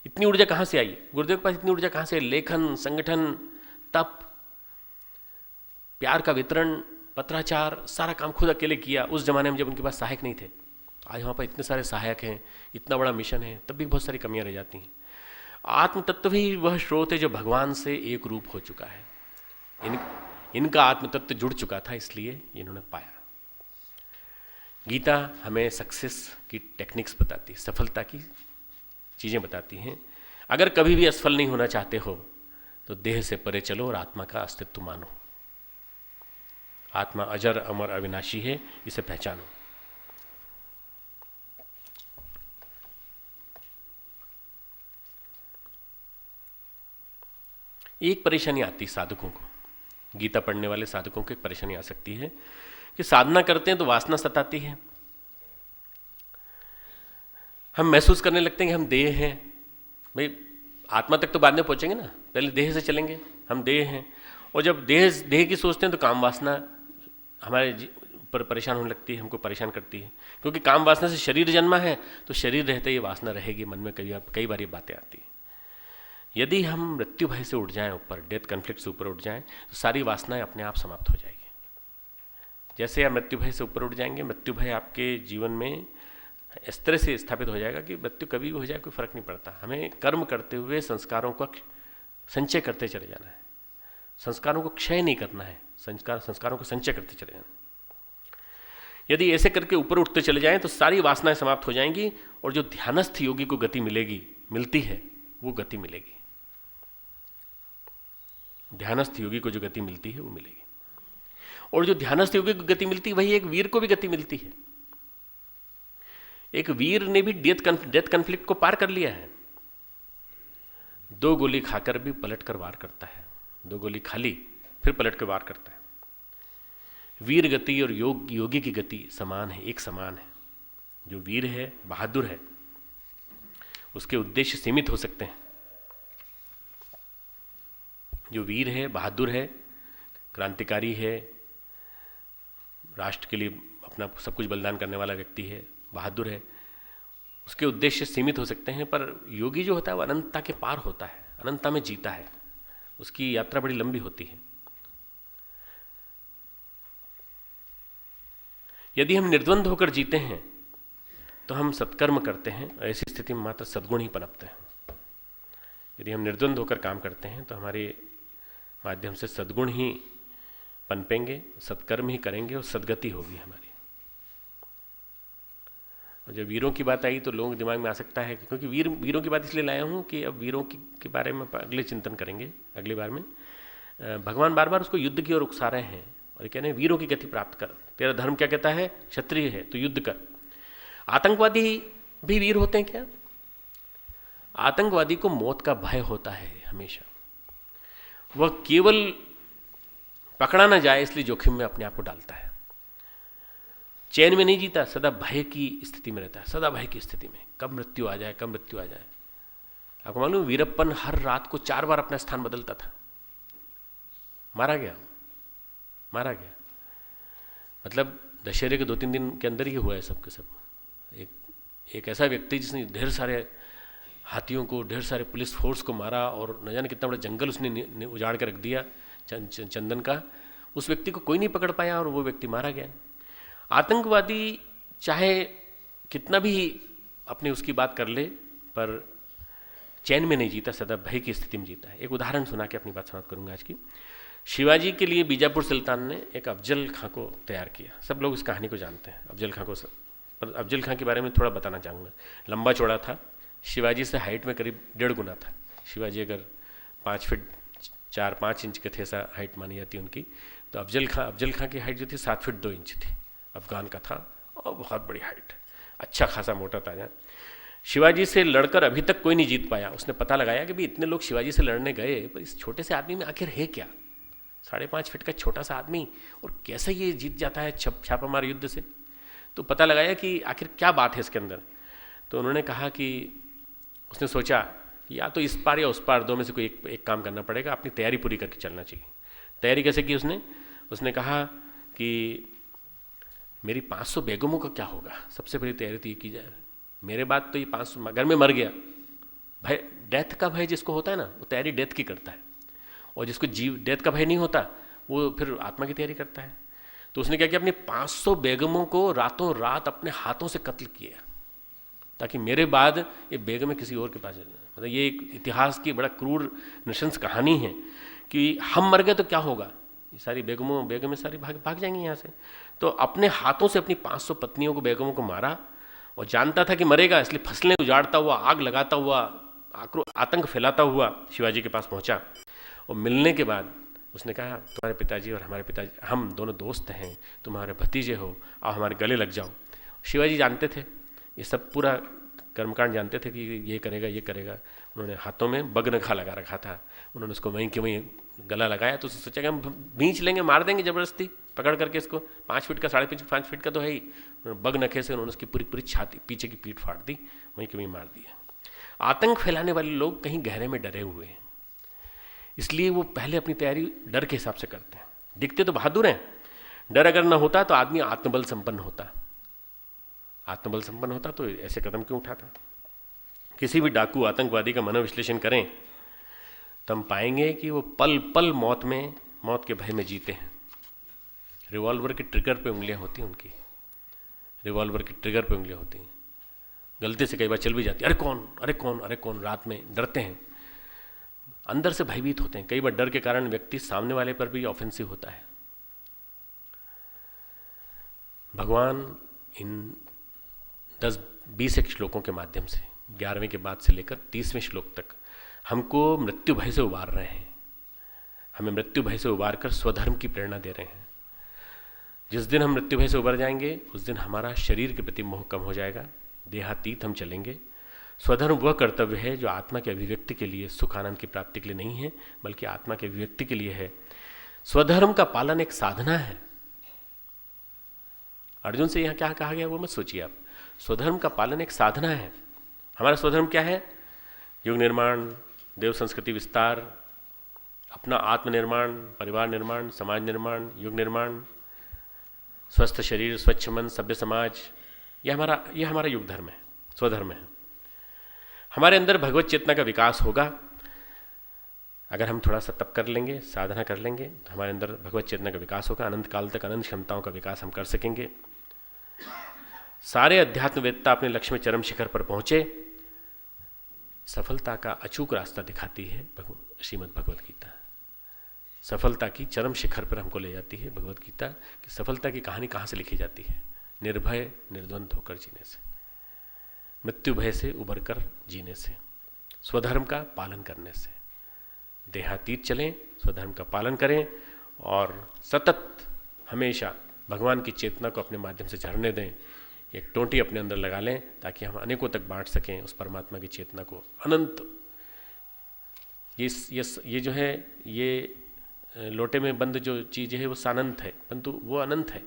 इतनी ऊर्जा कहाँ से आई? गुरुदेव के पास इतनी ऊर्जा कहाँ से? लेखन, संगठन, तप, प्यार का वितरण, पत्राचार, सारा काम खुद अकेले किया उस जमाने में जब उनके पास सहायक नहीं थे। आज वहाँ पर इतने सारे सहायक हैं, इतना बड़ा मिशन है, तब भी बहुत सारी कमियां रह जाती हैं। आत्म तत्व ही वह स्रोत है जो भगवान से एक रूप हो चुका है। इनका आत्म तत्व जुड़ चुका था, इसलिए इन्होंने पाया। गीता हमें सक्सेस की टेक्निक्स बताती है, सफलता की चीज़ें बताती हैं। अगर कभी भी असफल नहीं होना चाहते हो तो देह से परे चलो और आत्मा का अस्तित्व मानो। आत्मा अजर अमर अविनाशी है, इसे पहचानो। एक परेशानी आती साधकों को, गीता पढ़ने वाले साधकों को एक परेशानी आ सकती है कि साधना करते हैं तो वासना सताती है। हम महसूस करने लगते हैं कि हम देह हैं। भाई आत्मा तक तो बाद में पहुंचेंगे ना, पहले देह से चलेंगे। हम देह हैं, और जब देह की सोचते हैं तो काम वासना हमारे पर परेशान होने लगती है, हमको परेशान करती है। क्योंकि काम वासना से शरीर जन्मा है, तो शरीर रहते ये वासना रहेगी मन में। कई बार ये बातें आती हैं। यदि हम मृत्यु भय से उठ जाएं, ऊपर डेथ कॉन्फ्लिक्ट से ऊपर उठ जाएं, तो सारी वासनाएं अपने आप समाप्त हो जाएगी। जैसे आप मृत्यु भय से ऊपर उठ जाएंगे, मृत्यु भय आपके जीवन में इस तरह से स्थापित हो जाएगा कि मृत्यु कभी भी हो जाए कोई फर्क नहीं पड़ता। हमें कर्म करते हुए संस्कारों का संचय करते चले जाना है, संस्कारों को क्षय नहीं करना है, संस्कारों को संचय करते चले जाना। यदि ऐसे करके ऊपर उठते चले जाएं तो सारी वासनाएं समाप्त हो जाएंगी, और जो ध्यानस्थ योगी को गति मिलती है वो गति मिलेगी। ध्यानस्थ योगी को जो गति मिलती है वो मिलेगी, और जो ध्यानस्थ योगी को गति मिलती है वही एक वीर को भी गति मिलती है। एक वीर ने भी डेथ कॉन्फ्लिक्ट को पार कर लिया है। 2 गोली खाकर भी पलट कर वार करता है, 2 गोली खा ली फिर पलट कर वार करता है। वीर गति और योगी की गति समान है, एक समान है। जो वीर है, बहादुर है, उसके उद्देश्य सीमित हो सकते हैं। जो वीर है, बहादुर है, क्रांतिकारी है, राष्ट्र के लिए अपना सब कुछ बलिदान करने वाला व्यक्ति है, बहादुर है, उसके उद्देश्य सीमित हो सकते हैं। पर योगी जो होता है वो अनंतता के पार होता है, अनंतता में जीता है, उसकी यात्रा बड़ी लंबी होती है। यदि हम निर्द्वंद होकर जीते हैं तो हम सत्कर्म करते हैं, ऐसी स्थिति में मात्र सद्गुण ही पनपते हैं। यदि हम निर्द्वंद होकर काम करते हैं तो हमारे माध्यम से सद्गुण ही पनपेंगे, सत्कर्म ही करेंगे और सद्गति होगी हमारी। और जब वीरों की बात आई तो लोगों के दिमाग में आ सकता है, क्योंकि वीरों की बात इसलिए लाया हूँ कि अब वीरों के बारे में अगले चिंतन करेंगे अगली बार में। भगवान बार बार उसको युद्ध की ओर उकसा रहे हैं और कह रहे हैं वीरों की गति प्राप्त कर। तेरा धर्म क्या कहता है? क्षत्रिय है तो युद्ध कर। आतंकवादी भी वीर होते हैं क्या? आतंकवादी को मौत का भय होता है हमेशा। वह केवल पकड़ा ना जाए इसलिए जोखिम में अपने आप को डालता है। चैन में नहीं जीता, सदा भय की स्थिति में रहता है, सदा भय की स्थिति में, कब मृत्यु आ जाए, कब मृत्यु आ जाए। आपको मालूम वीरप्पन हर रात को 4 बार अपना स्थान बदलता था। मारा गया। मतलब दशहरे के 2-3 दिन के अंदर ही हुआ है सबके सब। एक ऐसा व्यक्ति जिसने ढेर सारे हाथियों को, ढेर सारे पुलिस फोर्स को मारा और न जाने कितना बड़ा जंगल उसने उजाड़ के रख दिया चंदन का, उस व्यक्ति को कोई नहीं पकड़ पाया और वो व्यक्ति मारा गया। आतंकवादी चाहे कितना भी अपने उसकी बात कर ले पर चैन में नहीं जीता, सदा भय की स्थिति में जीता है। एक उदाहरण सुना के अपनी बात समाप्त करूंगा आज की। शिवाजी के लिए बीजापुर सुल्तान ने एक अफजल खां को तैयार किया। सब लोग इस कहानी को जानते हैं अफजल खां को, पर अफजल खां के बारे में थोड़ा बताना चाहूँगा। लंबा चौड़ा था, शिवाजी से हाइट में करीब 1.5 गुना था। शिवाजी अगर 5 फीट 4-5 इंच के थे, ऐसा हाइट मानी जाती उनकी, तो अफजल खां की हाइट जो थी 7 फीट 2 इंच थी। अफगान का था और बहुत बड़ी हाइट, अच्छा खासा मोटा ताजा। शिवाजी से लड़कर अभी तक कोई नहीं जीत पाया। उसने पता लगाया कि भाई इतने लोग शिवाजी से लड़ने गए पर इस छोटे से आदमी में आखिर है क्या? 5.5 फीट का छोटा सा आदमी और कैसे ये जीत जाता है छापामार युद्ध से? तो पता लगाया कि आखिर क्या बात है इसके अंदर। तो उन्होंने कहा कि उसने सोचा या तो इस पार या उस पार, दो में से कोई एक काम करना पड़ेगा, अपनी तैयारी पूरी करके चलना चाहिए। तैयारी कैसे की उसने कहा कि मेरी 500 बेगमों का क्या होगा? सबसे पहली तैयारी तो ये की जाए। मेरे बाद तो ये 500, अगर मैं मर गया, भय डेथ का भय जिसको होता है ना वो तैयारी डेथ की करता है, और जिसको डेथ का भय नहीं होता वो फिर आत्मा की तैयारी करता है। तो उसने क्या किया, अपनी 500 बेगमों को रातों रात अपने हाथों से कत्ल किया ताकि मेरे बाद ये बेगमें किसी और के पास जाए। मतलब ये एक इतिहास की बड़ा क्रूर नृशंस कहानी है कि हम मर गए तो क्या होगा, ये सारी बेगमें सारी भाग जाएंगी यहाँ से। तो अपने हाथों से अपनी 500 पत्नियों को, बेगमों को मारा, और जानता था कि मरेगा इसलिए फसलें उजाड़ता हुआ, आग लगाता हुआ आतंक फैलाता हुआ शिवाजी के पास पहुंचा और मिलने के बाद उसने कहा, तुम्हारे पिताजी और हमारे पिताजी, हम दोनों दोस्त हैं, तुम्हारे भतीजे हो, और हमारे गले लग जाओ। शिवाजी जानते थे, ये सब पूरा कर्मकांड जानते थे कि ये करेगा ये करेगा। उन्होंने हाथों में बगनखा लगा रखा था, उन्होंने उसको वहीं के वहीं गला लगाया। तो सोचा कि हम भींच लेंगे, मार देंगे ज़बरदस्ती पकड़ करके इसको, 5 फीट का 5.5 फीट का तो है ही। बगनखे से उन्होंने उसकी पूरी पूरी छाती, पीछे की पीठ फाड़ दी, वहीं के वहीं मार दिया। आतंक फैलाने वाले लोग कहीं गहरे में डरे हुए हैं, इसलिए वो पहले अपनी तैयारी डर के हिसाब से करते हैं। दिखते तो बहादुर हैं, डर अगर ना होता तो आदमी आत्मबल संपन्न होता। आत्मबल संपन्न होता तो ऐसे कदम क्यों उठाता। किसी भी डाकू आतंकवादी का मनोविश्लेषण करें तो हम पाएंगे कि वो पल पल मौत के भय में जीते हैं। रिवॉल्वर के ट्रिगर पे उंगलियां होती हैं उनकी, रिवॉल्वर के ट्रिगर पे उंगलियां होती हैं। गलती से कई बार चल भी जाती है, अरे कौन अरे कौन अरे कौन, रात में डरते हैं, अंदर से भयभीत होते हैं। कई बार डर के कारण व्यक्ति सामने वाले पर भी ऑफेंसिव होता है। भगवान इन 10-20 श्लोकों के माध्यम से 11वें के बाद से लेकर 30वें श्लोक तक हमको मृत्यु भय से उबार रहे हैं। हमें मृत्यु भय से उबार कर स्वधर्म की प्रेरणा दे रहे हैं। जिस दिन हम मृत्यु भय से उबर जाएंगे उस दिन हमारा शरीर के प्रति मोह कम हो जाएगा, देहातीत हम चलेंगे। स्वधर्म वह कर्तव्य है जो आत्मा की अभिव्यक्ति के लिए, सुख आनंद की प्राप्ति के लिए नहीं है, बल्कि आत्मा की अभिव्यक्ति के लिए है। स्वधर्म का पालन एक साधना है। अर्जुन से यहां क्या कहा गया वो मत सोचिए आप। स्वधर्म का पालन एक साधना है। हमारा स्वधर्म क्या है? युग निर्माण, देव संस्कृति विस्तार, अपना आत्मनिर्माण, परिवार निर्माण, समाज निर्माण, युग निर्माण, स्वस्थ शरीर, स्वच्छ मन, सभ्य समाज, यह हमारा युग धर्म है, स्वधर्म है। हमारे अंदर भगवत चेतना का विकास होगा अगर हम थोड़ा सा तप कर लेंगे, साधना कर लेंगे, तो हमारे अंदर भगवत चेतना का विकास होगा। अनंत काल तक अनंत क्षमताओं का विकास हम कर सकेंगे। सारे अध्यात्मवेत्ता अपने लक्ष्य में चरम शिखर पर पहुंचे। सफलता का अचूक रास्ता दिखाती है श्रीमद् भगवत गीता। सफलता की चरम शिखर पर हमको ले जाती है भगवत गीता कि सफलता की कहानी कहाँ से लिखी जाती है? निर्भय निर्द्वंद होकर जीने से, मृत्यु भय से उबर कर जीने से, स्वधर्म का पालन करने से। देहातीत चलें, स्वधर्म का पालन करें और सतत हमेशा भगवान की चेतना को अपने माध्यम से झरने दें। एक टोंटी अपने अंदर लगा लें ताकि हम अनेकों तक बांट सकें उस परमात्मा की चेतना को। अनंत ये जो है, ये लोटे में बंद जो चीज़ है वो सानंत है, परंतु वो अनंत है।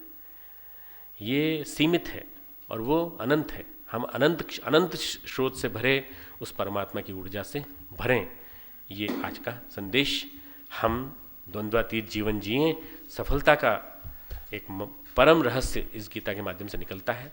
ये सीमित है और वो अनंत है। हम अनंत स्रोत से भरे उस परमात्मा की ऊर्जा से भरें। ये आज का संदेश। हम द्वंद्वातीत जीवन जिएं। सफलता का एक परम रहस्य इस गीता के माध्यम से निकलता है।